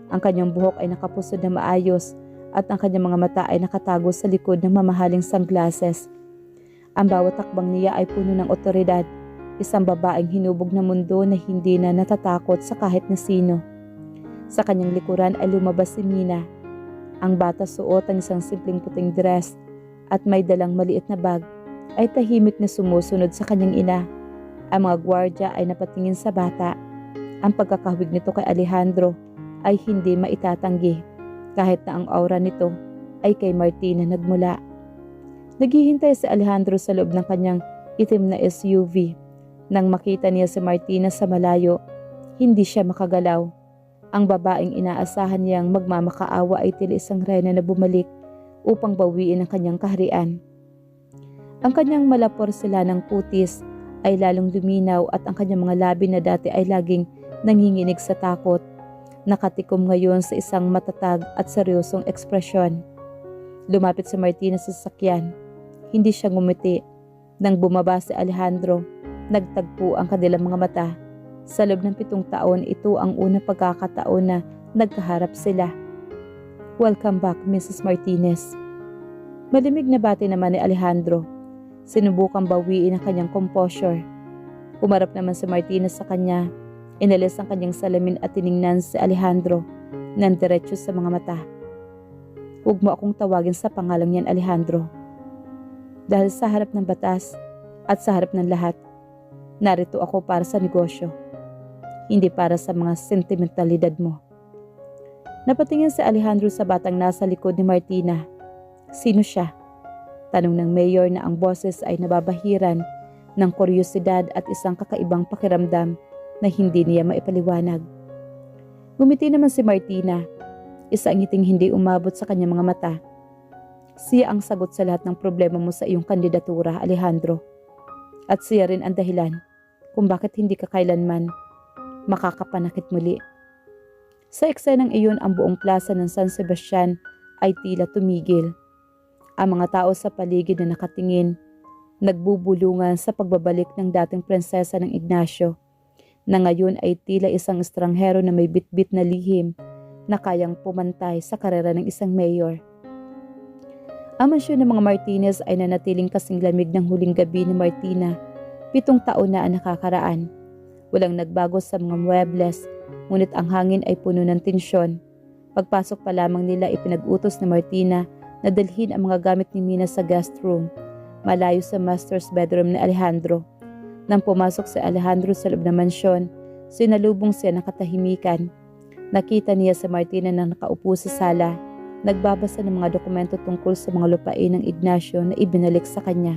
Ang kanyang buhok ay nakapusod na maayos at ang kanyang mga mata ay nakatago sa likod ng mamahaling sunglasses. Ang bawat takbang niya ay puno ng otoridad, isang babaeng hinubog na mundo na hindi na natatakot sa kahit na sino. Sa kanyang likuran ay lumabas si Mina. Ang bata suot ang isang simpleng puting dress at may dalang maliit na bag, ay tahimik na sumusunod sa kanyang ina. Ang mga gwardya ay napatingin sa bata. Ang pagkakahawig nito kay Alejandro ay hindi maitatanggi, kahit na ang aura nito ay kay Martina nagmula. Naghihintay si Alejandro sa loob ng kanyang itim na SUV. Nang makita niya si Martina sa malayo, hindi siya makagalaw. Ang babaeng inaasahan niyang magmamakaawa ay tila isang reyna na bumalik upang bawiin ang kanyang kaharian. Ang kanyang malaporselanang kutis ay lalong luminaw at ang kanyang mga labi na dati ay laging nanginginig sa takot, nakatikom ngayon sa isang matatag at seryosong ekspresyon. Lumapit si Martina sa sasakyan. Hindi siya ngumiti. Nang bumaba si Alejandro, nagtagpo ang kanilang mga mata. Sa loob ng 7 taon, ito ang unang pagkakataon na nagkaharap sila. "Welcome back, Mrs. Martinez." Malimig na bati naman ni Alejandro. Sinubukang bawiin ang kanyang composure. Umarap naman si Martinez sa kanya. Inalis ang kanyang salamin at tiningnan si Alejandro nang diretso sa mga mata. "Huwag mo akong tawagin sa pangalang yan, Alejandro. Dahil sa harap ng batas at sa harap ng lahat, narito ako para sa negosyo. Hindi para sa mga sentimentalidad mo." Napatingin si Alejandro sa batang nasa likod ni Martina. Sino siya? Tanong ng mayor na ang boses ay nababahiran ng kuryosidad at isang kakaibang pakiramdam na hindi niya maipaliwanag. Ngumiti naman si Martina, isang ngiting hindi umabot sa kanyang mga mata. Siya ang sagot sa lahat ng problema mo sa iyong kandidatura, Alejandro. At siya rin ang dahilan kung bakit hindi ka kailanman makakapanakit muli. Sa eksenang iyon, ang buong plaza ng San Sebastian ay tila tumigil. Ang mga tao sa paligid na nakatingin, nagbubulungan sa pagbabalik ng dating prinsesa ng Ignacio, na ngayon ay tila isang estranghero na may bitbit na lihim na kayang pumantay sa karera ng isang mayor. Ang mansyon ng mga Martinez ay nanatiling kasing lamig ng huling gabi ni Martina. 7 taon na ang nakakaraan. Walang nagbago sa mga muebles, ngunit ang hangin ay puno ng tensyon. Pagpasok pa lamang nila, ipinag-utos ni Martina na dalhin ang mga gamit ni Mina sa guest room, malayo sa master's bedroom ni Alejandro. Nang pumasok si Alejandro sa loob ng mansyon, sinalubong siya ng katahimikan. Nakita niya si Martina na nakaupo sa sala, nagbabasa ng mga dokumento tungkol sa mga lupain ng Ignacio na ibinalik sa kanya.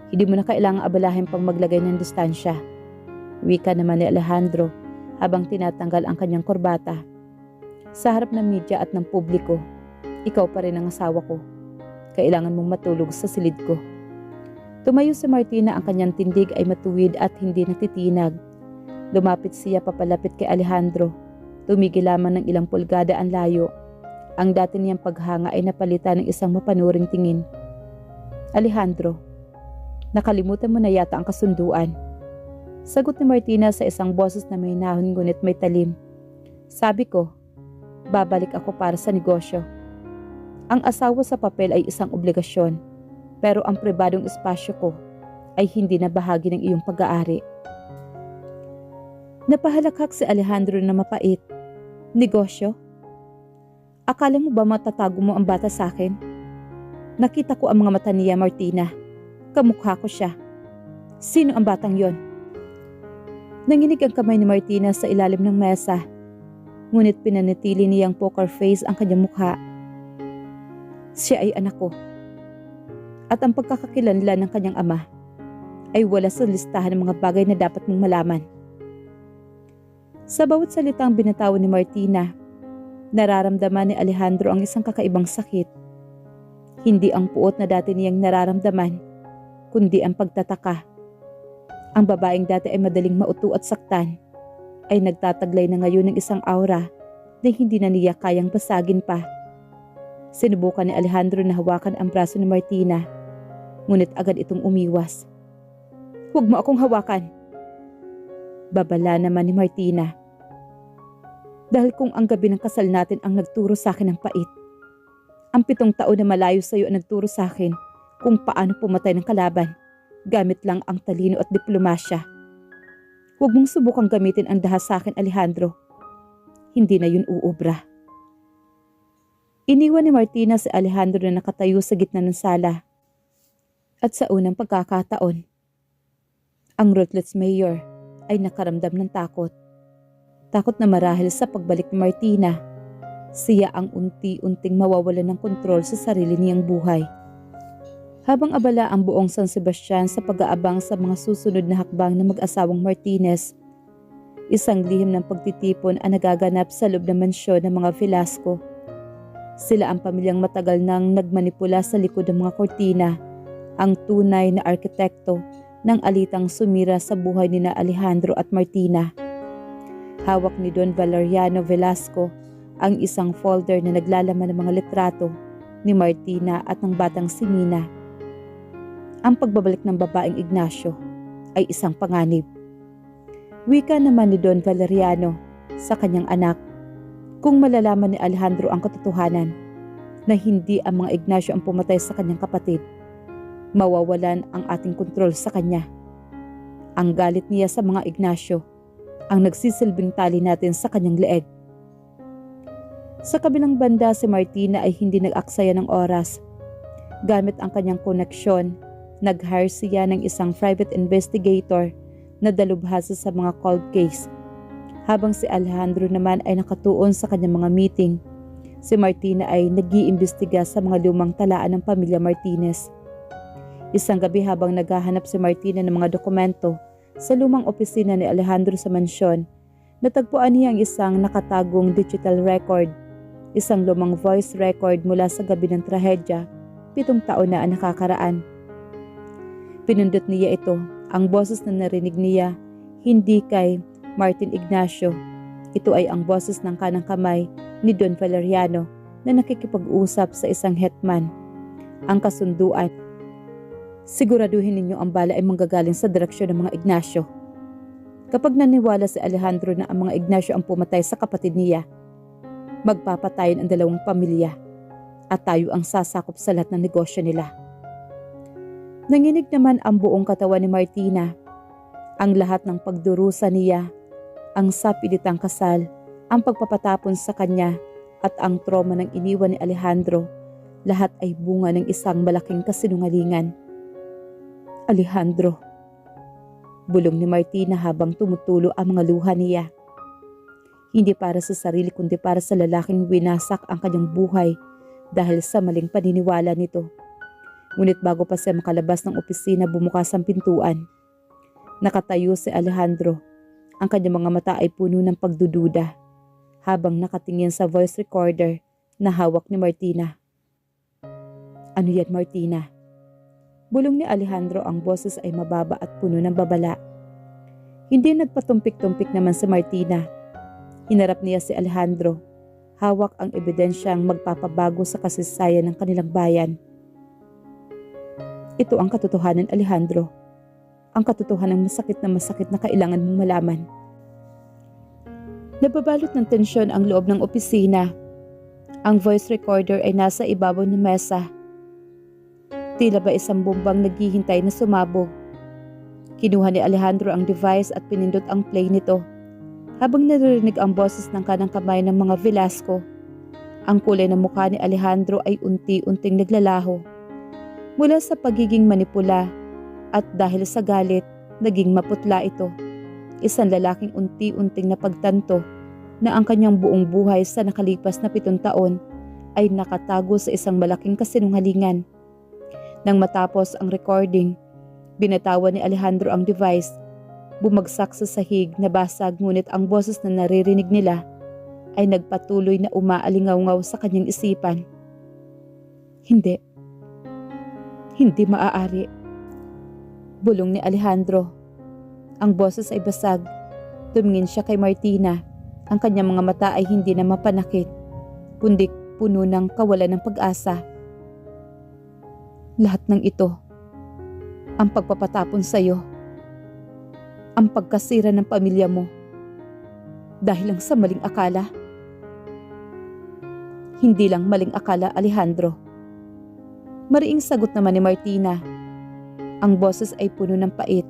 "Hindi mo na kailangang abalahin pang maglagay ng distansya," wika naman ni Alejandro habang tinatanggal ang kanyang korbata. "Sa harap ng media at ng publiko, ikaw pa rin ang asawa ko. Kailangan mong matulog sa silid ko." Tumayo si Martina, ang kanyang tindig ay matuwid at hindi natitinag. Lumapit siya papalapit kay Alejandro. Tumigil lamang ng ilang pulgada ang layo. Ang dati niyang paghanga ay napalitan ng isang mapanuring tingin. "Alejandro, nakalimutan mo na yata ang kasunduan." Sagot ni Martina sa isang boses na may nahon ngunit may talim. "Sabi ko, babalik ako para sa negosyo. Ang asawa sa papel ay isang obligasyon, pero ang pribadong espasyo ko ay hindi na bahagi ng iyong pag-aari." Napahalakhak si Alejandro na mapait. "Negosyo? Akala mo ba matatago mo ang bata sa akin? Nakita ko ang mga mata niya, Martina. Kamukha ko siya. Sino ang batang yon?" Nanginig ang kamay ni Martina sa ilalim ng mesa, ngunit pinanatili niyang poker face ang kanyang mukha. "Siya ay anak ko. At ang pagkakakilanlan ng kanyang ama ay wala sa listahan ng mga bagay na dapat mong malaman." Sa bawat salitang binatawan ni Martina, nararamdaman ni Alejandro ang isang kakaibang sakit. Hindi ang puot na dati niyang nararamdaman, kundi ang pagtataka. Ang babaeng dati ay madaling mauto at saktan ay nagtataglay na ngayon ng isang aura na hindi na niya kayang basagin pa. Sinubukan ni Alejandro na hawakan ang braso ni Martina, ngunit agad itong umiwas. "Huwag mo akong hawakan!" Babala naman ni Martina. "Dahil kung ang gabi ng kasal natin ang nagturo sa akin ng pait, ang 7 taon na malayo sa iyo ang nagturo sa akin kung paano pumatay ng kalaban gamit lang ang talino at diplomasya. Huwag mong subukang gamitin ang dahas sa akin, Alejandro. Hindi na yun uubra." Iniwan ni Martina si Alejandro na nakatayo sa gitna ng sala. At sa unang pagkakataon, ang ruthless mayor ay nakaramdam ng takot. Takot na marahil sa pagbalik ni Martina, siya ang unti-unting mawawalan ng kontrol sa sarili niyang buhay. Habang abala ang buong San Sebastian sa pag-aabang sa mga susunod na hakbang ng mag-asawang Martinez, isang lihim ng pagtitipon ang nagaganap sa loob ng mansyon ng mga Velasco. Sila ang pamilyang matagal nang nagmanipula sa likod ng mga kortina, ang tunay na arkitekto ng alitang sumira sa buhay nina Alejandro at Martina. Hawak ni Don Valeriano Velasco ang isang folder na naglalaman ng mga litrato ni Martina at ng batang si Mina. Ang pagbabalik ng babaeng Ignacio ay isang panganib. Wika naman ni Don Valeriano sa kanyang anak, kung malalaman ni Alejandro ang katotohanan na hindi ang mga Ignacio ang pumatay sa kanyang kapatid, mawawalan ang ating kontrol sa kanya. Ang galit niya sa mga Ignacio ang nagsisilbing tali natin sa kanyang leeg. Sa kabilang banda, si Martina ay hindi nag-aksaya ng oras. Gamit ang kanyang koneksyon, nag-hire siya ng isang private investigator na dalubhasa sa mga cold case. Habang si Alejandro naman ay nakatuon sa kanyang mga meeting, si Martina ay nag-iimbestiga sa mga lumang talaan ng pamilya Martinez. Isang gabi habang naghahanap si Martina ng mga dokumento sa lumang opisina ni Alejandro sa mansyon, natagpuan niya ang isang nakatagong digital record, isang lumang voice record mula sa gabi ng trahedya, 7 taon na ang nakakaraan. Pinindot niya ito, ang boses na narinig niya, hindi kay Martin Ignacio. Ito ay ang boses ng kanang kamay ni Don Valeriano na nakikipag-usap sa isang hetman. Ang kasunduan, siguraduhin ninyo ang bala ay manggagaling sa direksyon ng mga Ignacio. Kapag naniwala si Alejandro na ang mga Ignacio ang pumatay sa kapatid niya, magpapatayin ang 2 pamilya at tayo ang sasakop sa lahat ng negosyo nila. Nanginig naman ang buong katawan ni Martina. Ang lahat ng pagdurusa niya, ang sapilitang kasal, ang pagpapatapon sa kanya at ang trauma ng iniwan ni Alejandro, lahat ay bunga ng isang malaking kasinungalingan. "Alejandro," bulong ni Martina habang tumutulo ang mga luha niya. Hindi para sa sarili kundi para sa lalaking winasak ang kanyang buhay dahil sa maling paniniwala nito. Ngunit bago pa siya makalabas ng opisina, bumukas ang pintuan. Nakatayo si Alejandro. Ang kanyang mga mata ay puno ng pagdududa habang nakatingin sa voice recorder na hawak ni Martina. "Ano yan, Martina?" Bulong ni Alejandro, ang boses ay mababa at puno ng babala. Hindi nagpatumpik-tumpik naman si Martina. Hinarap niya si Alejandro. Hawak ang ebidensyang magpapabago sa kasaysayan ng kanilang bayan. "Ito ang katotohanan, Alejandro. Ang katotohanan ng masakit na kailangan mong malaman." Nababalot ng tensyon ang loob ng opisina. Ang voice recorder ay nasa ibabaw ng mesa. Tila ba isang bombang naghihintay na sumabog. Kinuha ni Alejandro ang device at pinindot ang play nito. Habang naririnig ang boses ng kanang kamay ng mga Velasco, ang kulay ng mukha ni Alejandro ay unti-unting naglalaho. Mula sa pagiging manipula at dahil sa galit, naging maputla ito. Isang lalaking unti-unting napagtanto na ang kanyang buong buhay sa nakalipas na 7 taon ay nakatago sa isang malaking kasinungalingan. Nang matapos ang recording, binatawan ni Alejandro ang device. Bumagsak sa sahig, nabasag, ngunit ang boses na naririnig nila ay nagpatuloy na umaalingaw-ngaw sa kanyang isipan. Hindi maaari. Bulong ni Alejandro. Ang boses ay basag. Tumingin siya kay Martina. Ang kanyang mga mata ay hindi na mapanakit, kundi puno ng kawalan ng pag-asa. Lahat ng ito, ang pagpapatapon sa iyo, ang pagkasira ng pamilya mo, dahil lang sa maling akala. Hindi lang maling akala, Alejandro. Mariing sagot naman ni Martina. Ang boses ay puno ng pait.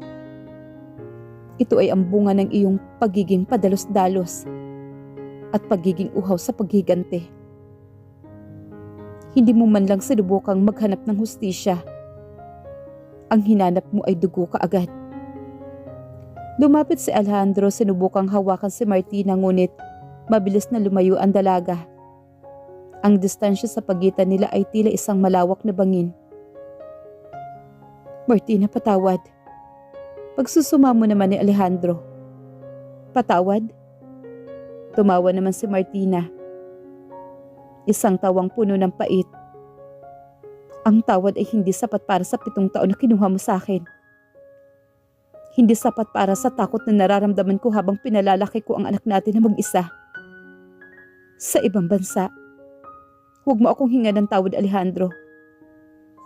Ito ay ang bunga ng iyong pagiging padalos-dalos at pagiging uhaw sa paghiganti. Hindi mo man lang sinubukang maghanap ng hustisya. Ang hinanap mo ay dugo kaagad. Lumapit si Alejandro, sinubukang hawakan si Martina, ngunit mabilis na lumayo ang dalaga. Ang distansya sa pagitan nila ay tila isang malawak na bangin. Martina, patawad. Pagsusumamo naman ni Alejandro. Patawad? Tumawa naman si Martina. Isang tawang puno ng pait. Ang tawad ay hindi sapat para sa 7 taon na kinuha mo sa akin. Hindi sapat para sa takot na nararamdaman ko habang pinalalaki ko ang anak natin na mag-isa. Sa ibang bansa. Huwag mo akong hinga ng tawad, Alejandro.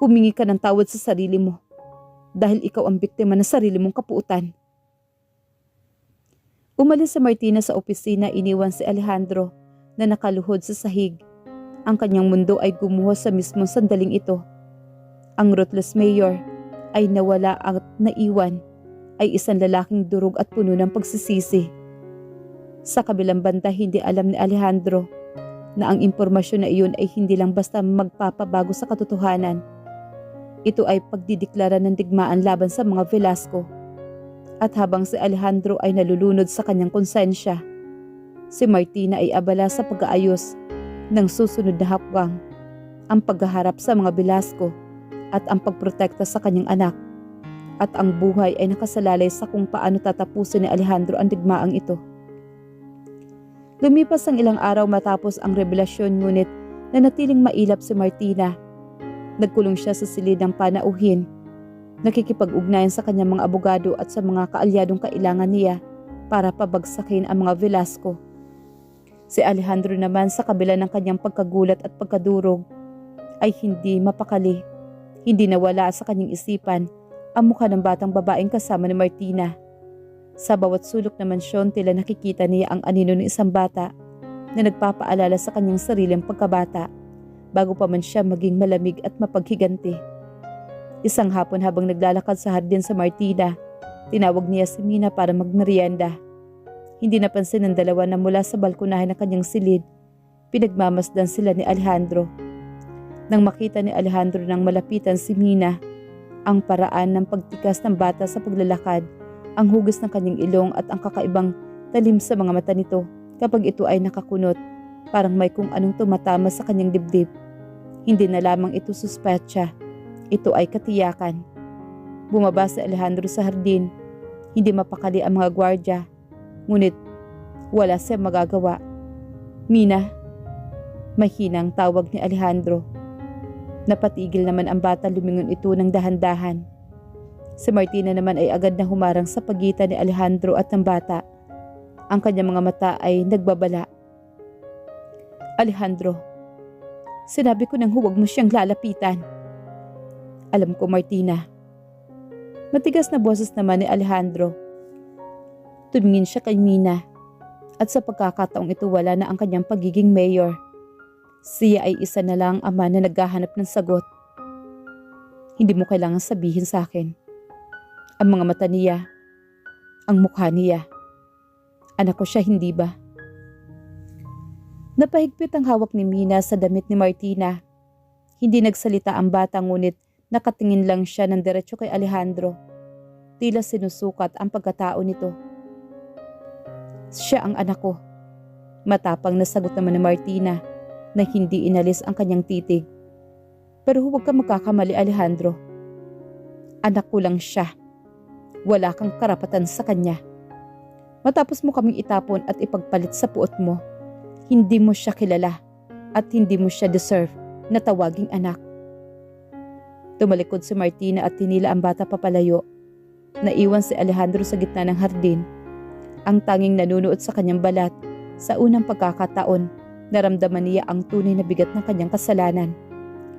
Humingi ka ng tawad sa sarili mo. Dahil ikaw ang biktima ng sarili mong kapuutan. Umalis si Martina sa opisina, iniwan si Alejandro na nakaluhod sa sahig. Ang kanyang mundo ay gumuho sa mismong sandaling ito. Ang ruthless mayor ay nawala at naiwan ay isang lalaking durog at puno ng pagsisisi. Sa kabilang banda, hindi alam ni Alejandro na ang impormasyon na iyon ay hindi lang basta magpapabago sa katotohanan. Ito ay pagdideklara ng digmaan laban sa mga Velasco. At habang si Alejandro ay nalulunod sa kanyang konsensya, si Martina ay abala sa pag-aayos ng susunod na hakbang, ang paghaharap sa mga Velasco at ang pagprotekta sa kanyang anak. At ang buhay ay nakasalalay sa kung paano tatapusin ni Alejandro ang digmaang ito. Lumipas ang ilang araw matapos ang revelasyon, ngunit nanatiling mailap si Martina. Nagkulong siya sa silid ng panauhin. Nakikipag-ugnayan sa kanyang mga abogado at sa mga kaalyadong kailangan niya para pabagsakin ang mga Velasco. Si Alejandro naman, sa kabila ng kanyang pagkagulat at pagkadurog, ay hindi mapakali. Hindi nawala sa kanyang isipan ang mukha ng batang babaeng kasama ni Martina. Sa bawat sulok na mansyon, tila nakikita niya ang anino ng isang bata na nagpapaalala sa kanyang sariling pagkabata bago pa man siya maging malamig at mapaghiganti. Isang hapon habang naglalakad sa hardin sa Martina, tinawag niya si Mina para magmerienda. Hindi napansin ng dalawa na mula sa balkonahe ng kanyang silid, pinagmamasdan sila ni Alejandro. Nang makita ni Alejandro nang malapitan si Mina, ang paraan ng pagtikas ng bata sa paglalakad, ang hugis ng kanyang ilong at ang kakaibang talim sa mga mata nito kapag ito ay nakakunot, parang may kung anong tumatama sa kanyang dibdib. Hindi na lamang ito suspetsa, ito ay katiyakan. Bumaba si Alejandro sa hardin, hindi mapakali ang mga gwardya, ngunit wala siyang magagawa. Mina, mahinang tawag ni Alejandro. Napatigil naman ang bata, lumingon ito ng dahan-dahan. Si Martina naman ay agad na humarang sa pagitan ni Alejandro at ng bata. Ang kanyang mga mata ay nagbabala. Alejandro, sinabi ko nang huwag mo siyang lalapitan. Alam ko, Martina. Matigas na boses naman ni Alejandro. Tumingin siya kay Mina at sa pagkakataong ito wala na ang kanyang pagiging mayor. Siya ay isa na lang ama na naghahanap ng sagot. Hindi mo kailangan sabihin sa akin. Ang mga mata niya, ang mukha niya. Anak ko siya, hindi ba? Napahigpit ang hawak ni Mina sa damit ni Martina. Hindi nagsalita ang bata, ngunit nakatingin lang siya ng diretso kay Alejandro. Tila sinusukat ang pagkatao nito. Siya ang anak ko. Matapang na sagot naman ni Martina na hindi inalis ang kanyang titig. Pero huwag ka magkakamali, Alejandro. Anak ko lang siya. Wala kang karapatan sa kanya. Matapos mo kaming itapon at ipagpalit sa puot mo, hindi mo siya kilala at hindi mo siya deserve na tawaging anak. Tumalikod si Martina at tinila ang bata papalayo. Naiwan si Alejandro sa gitna ng hardin. Ang tanging nanunuot sa kanyang balat, sa unang pagkakataon, naramdaman niya ang tunay na bigat ng kanyang kasalanan.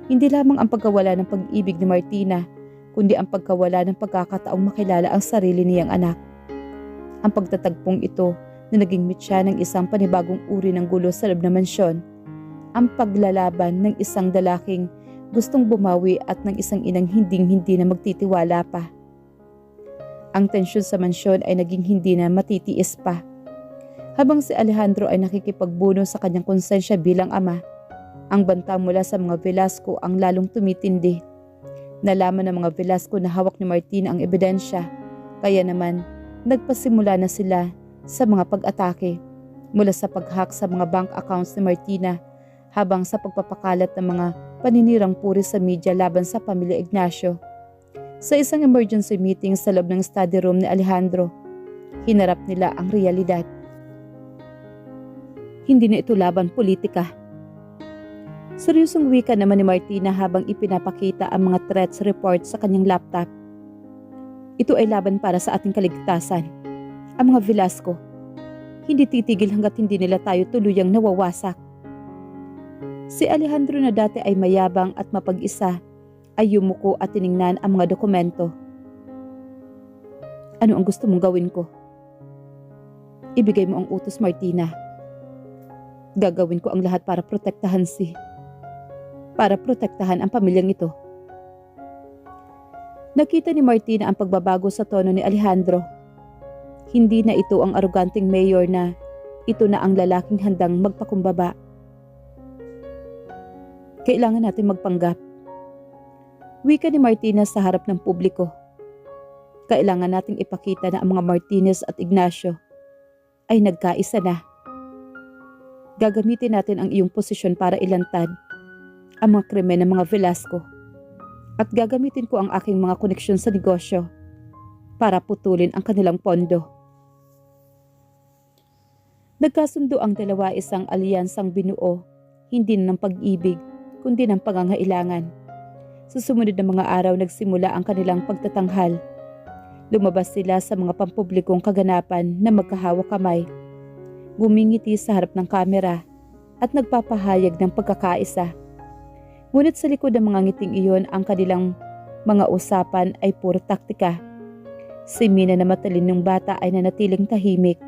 Hindi lamang ang pagkawala ng pag-ibig ni Martina, kundi ang pagkawala ng pagkakataong makilala ang sarili niyang anak. Ang pagtatagpong ito na naging mitya ng isang panibagong uri ng gulo sa loob ng mansyon, ang paglalaban ng isang lalaking gustong bumawi at ng isang inang hinding-hindi na magtitiwala pa. Ang tensyon sa mansyon ay naging hindi na matitiis pa. Habang si Alejandro ay nakikipagbuno sa kanyang konsensya bilang ama, ang banta mula sa mga Velasco ang lalong tumitindi. Nalaman ng mga Velasco na hawak ni Martina ang ebidensya, kaya naman nagpasimula na sila sa mga pag-atake, mula sa pag-hack sa mga bank accounts ni Martina habang sa pagpapakalat ng mga paninirang puri sa media laban sa pamilya Ignacio. Sa isang emergency meeting sa loob ng study room ni Alejandro, hinarap nila ang realidad. Hindi na ito laban politika. Seryosong wika naman ni Martina habang ipinapakita ang mga threats report sa kanyang laptop. Ito ay laban para sa ating kaligtasan. Ang mga Velasco, hindi titigil hanggat hindi nila tayo tuluyang nawawasak. Si Alejandro na dati ay mayabang at mapag-isa, ay yumuko at tiningnan ang mga dokumento. Ano ang gusto mong gawin ko? Ibigay mo ang utos, Martina. Gagawin ko ang lahat para protektahan ang pamilyang ito. Nakita ni Martina ang pagbabago sa tono ni Alejandro. Hindi na ito ang aroganteng mayor na ito na ang lalaking handang magpakumbaba. Kailangan natin magpanggap. Wika ni Martinez sa harap ng publiko. Kailangan nating ipakita na ang mga Martinez at Ignacio ay nagkaisa na. Gagamitin natin ang iyong posisyon para ilantad ang mga krimen ng mga Velasco. At gagamitin ko ang aking mga koneksyon sa negosyo para putulin ang kanilang pondo. Nagkasundo ang dalawa, isang alyansang binuo, hindi na ng pag-ibig, kundi ng pangangailangan. Sa sumunod na mga araw nagsimula ang kanilang pagtatanghal. Lumabas sila sa mga pampublikong kaganapan na magkahawak kamay. Gumingiti sa harap ng kamera at nagpapahayag ng pagkakaisa. Ngunit sa likod ng mga ngiting iyon, ang kanilang mga usapan ay puro taktika. Si Mina na matalinong bata ay nanatiling tahimik.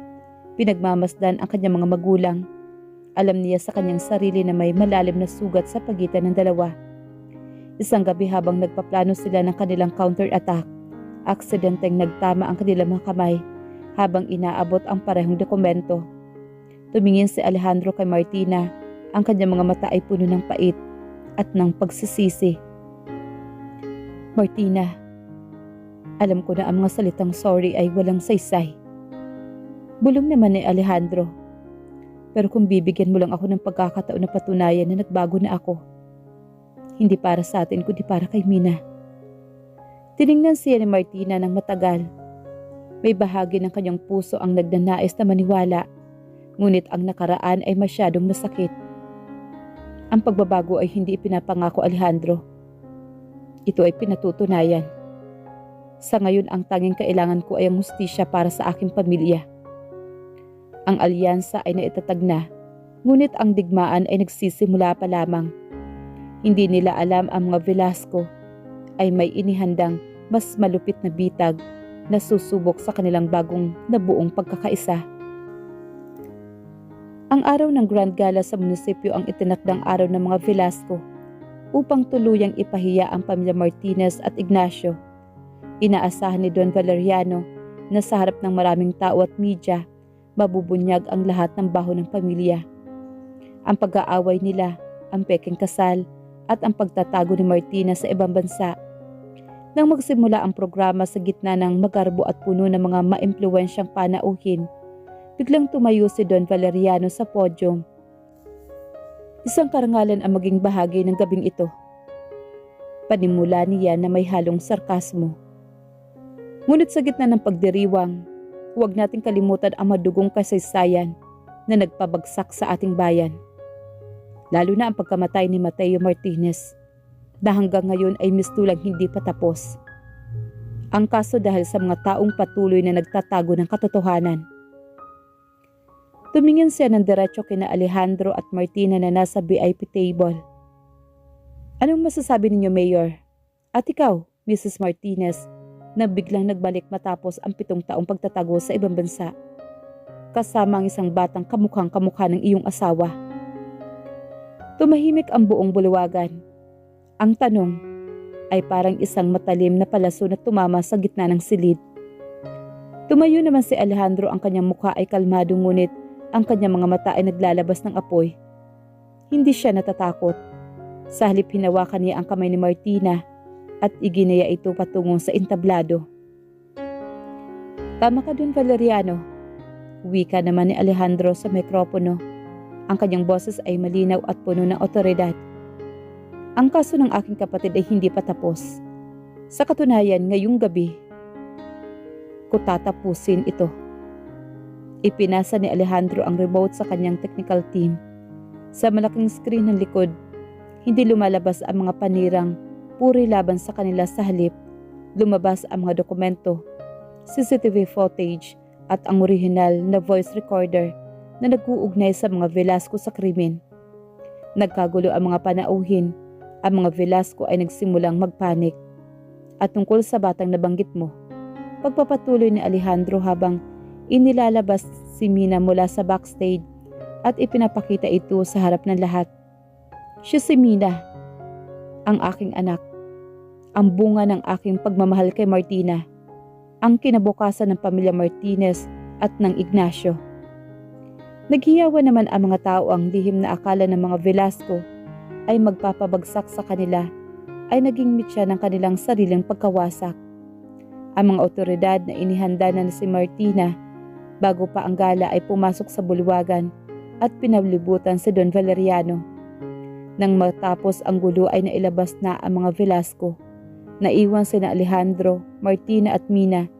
Pinagmamasdan ang kanyang mga magulang. Alam niya sa kanyang sarili na may malalim na sugat sa pagitan ng dalawa. Isang gabi habang nagpaplano sila ng kanilang counter-attack, aksidenteng nagtama ang kanilang mga kamay habang inaabot ang parehong dokumento. Tumingin si Alejandro kay Martina, ang kanyang mga mata ay puno ng pait at ng pagsisisi. Martina, alam ko na ang mga salitang sorry ay walang saysay. Bulong naman ni Alejandro. Pero kung bibigyan mo lang ako ng pagkakataon na patunayan na nagbago na ako, hindi para sa atin kundi para kay Mina. Tiningnan siya ni Martina ng matagal. May bahagi ng kanyang puso ang nagnanais na maniwala, ngunit ang nakaraan ay masyadong masakit. Ang pagbabago ay hindi ipinapangako, Alejandro. Ito ay pinatutunayan. Sa ngayon ang tanging kailangan ko ay ang hustisya para sa aking pamilya. Ang alyansa ay naitatag na, ngunit ang digmaan ay nagsisimula pa lamang. Hindi nila alam ang mga Velasco ay may inihandang mas malupit na bitag na susubok sa kanilang bagong nabuong pagkakaisa. Ang araw ng Grand Gala sa munisipyo ang itinakdang araw ng mga Velasco upang tuluyang ipahiya ang pamilya Martinez at Ignacio. Inaasahan ni Don Valeriano na sa harap ng maraming tao at media, mabubunyag ang lahat ng baho ng pamilya. Ang pag-aaway nila, ang pekeng kasal, at ang pagtatago ni Martina sa ibang bansa. Nang magsimula ang programa sa gitna ng magarbo at puno ng mga maimpluwensyang panauhin, biglang tumayo si Don Valeriano sa podium. Isang karangalan ang maging bahagi ng gabing ito. Panimula niya na may halong sarkasmo. Ngunit sa gitna ng pagdiriwang, huwag nating kalimutan ang madugong kasaysayan na nagpabagsak sa ating bayan. Lalo na ang pagkamatay ni Mateo Martinez na hanggang ngayon ay mistulang hindi pa tapos. Ang kaso dahil sa mga taong patuloy na nagtatago ng katotohanan. Tumingin siya ng diretso kina Alejandro at Martina na nasa VIP table. Anong masasabi ninyo, Mayor? At ikaw, Mrs. Martinez, na biglang nagbalik matapos ang 7 taong pagtatago sa ibang bansa, kasama ang isang batang kamukhang kamukha ng iyong asawa. Tumahimik ang buong bulwagan. Ang tanong ay parang isang matalim na palaso na tumama sa gitna ng silid. Tumayo naman si Alejandro, ang kanyang mukha ay kalmado ngunit ang kanyang mga mata ay naglalabas ng apoy. Hindi siya natatakot. Sa halip hinawakan niya ang kamay ni Martina at iginaya ito patungo sa entablado. Tama ka dun, Valeriano. Wika naman ni Alejandro sa mikropono. Ang kanyang boses ay malinaw at puno ng otoridad. Ang kaso ng aking kapatid ay hindi pa tapos. Sa katunayan, ngayong gabi, ko tatapusin ito. Ipinasa ni Alejandro ang remote sa kanyang technical team. Sa malaking screen ng likod, hindi lumalabas ang mga panirang puri laban sa kanila, sa halip, lumabas ang mga dokumento, CCTV footage at ang orihinal na voice recorder na nag-uugnay sa mga Velasco sa krimen. Nagkagulo ang mga panauhin. Ang mga Velasco ay nagsimulang magpanik. At tungkol sa batang nabanggit mo, pagpapatuloy ni Alejandro habang inilalabas si Mina mula sa backstage at ipinapakita ito sa harap ng lahat. Siya si Mina, ang aking anak, ang bunga ng aking pagmamahal kay Martina, ang kinabukasan ng pamilya Martinez at ng Ignacio. Naghiyawa naman ang mga tao. Ang lihim na akala ng mga Velasco ay magpapabagsak sa kanila ay naging mitya ng kanilang sariling pagkawasak. Ang mga otoridad na inihanda na si Martina bago pa ang gala ay pumasok sa bulwagan at pinablibutan si Don Valeriano. Nang matapos ang gulo ay nailabas na ang mga Velasco. Naiwan sina Alejandro, Martina at Mina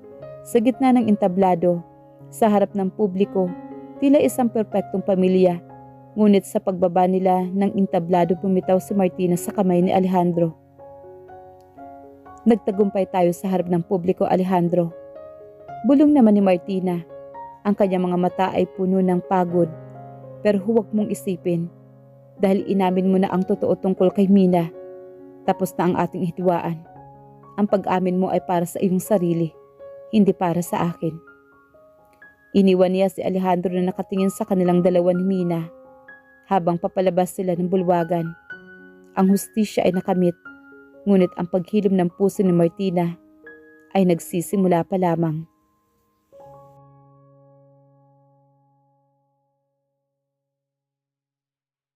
sa gitna ng entablado, sa harap ng publiko, tila isang perpektong pamilya. Ngunit sa pagbaba nila ng entablado, bumitaw si Martina sa kamay ni Alejandro. Nagtagumpay tayo sa harap ng publiko, Alejandro. Bulong naman ni Martina. Ang kanyang mga mata ay puno ng pagod. Pero huwag mong isipin, dahil inamin mo na ang totoo tungkol kay Mina. Tapos na ang ating hidwaan. Ang pag-amin mo ay para sa iyong sarili, hindi para sa akin. Iniwan niya si Alejandro na nakatingin sa kanilang dalawa ni Mina. Habang papalabas sila ng bulwagan, ang hustisya ay nakamit, ngunit ang paghilom ng puso ni Martina ay nagsisimula pa lamang.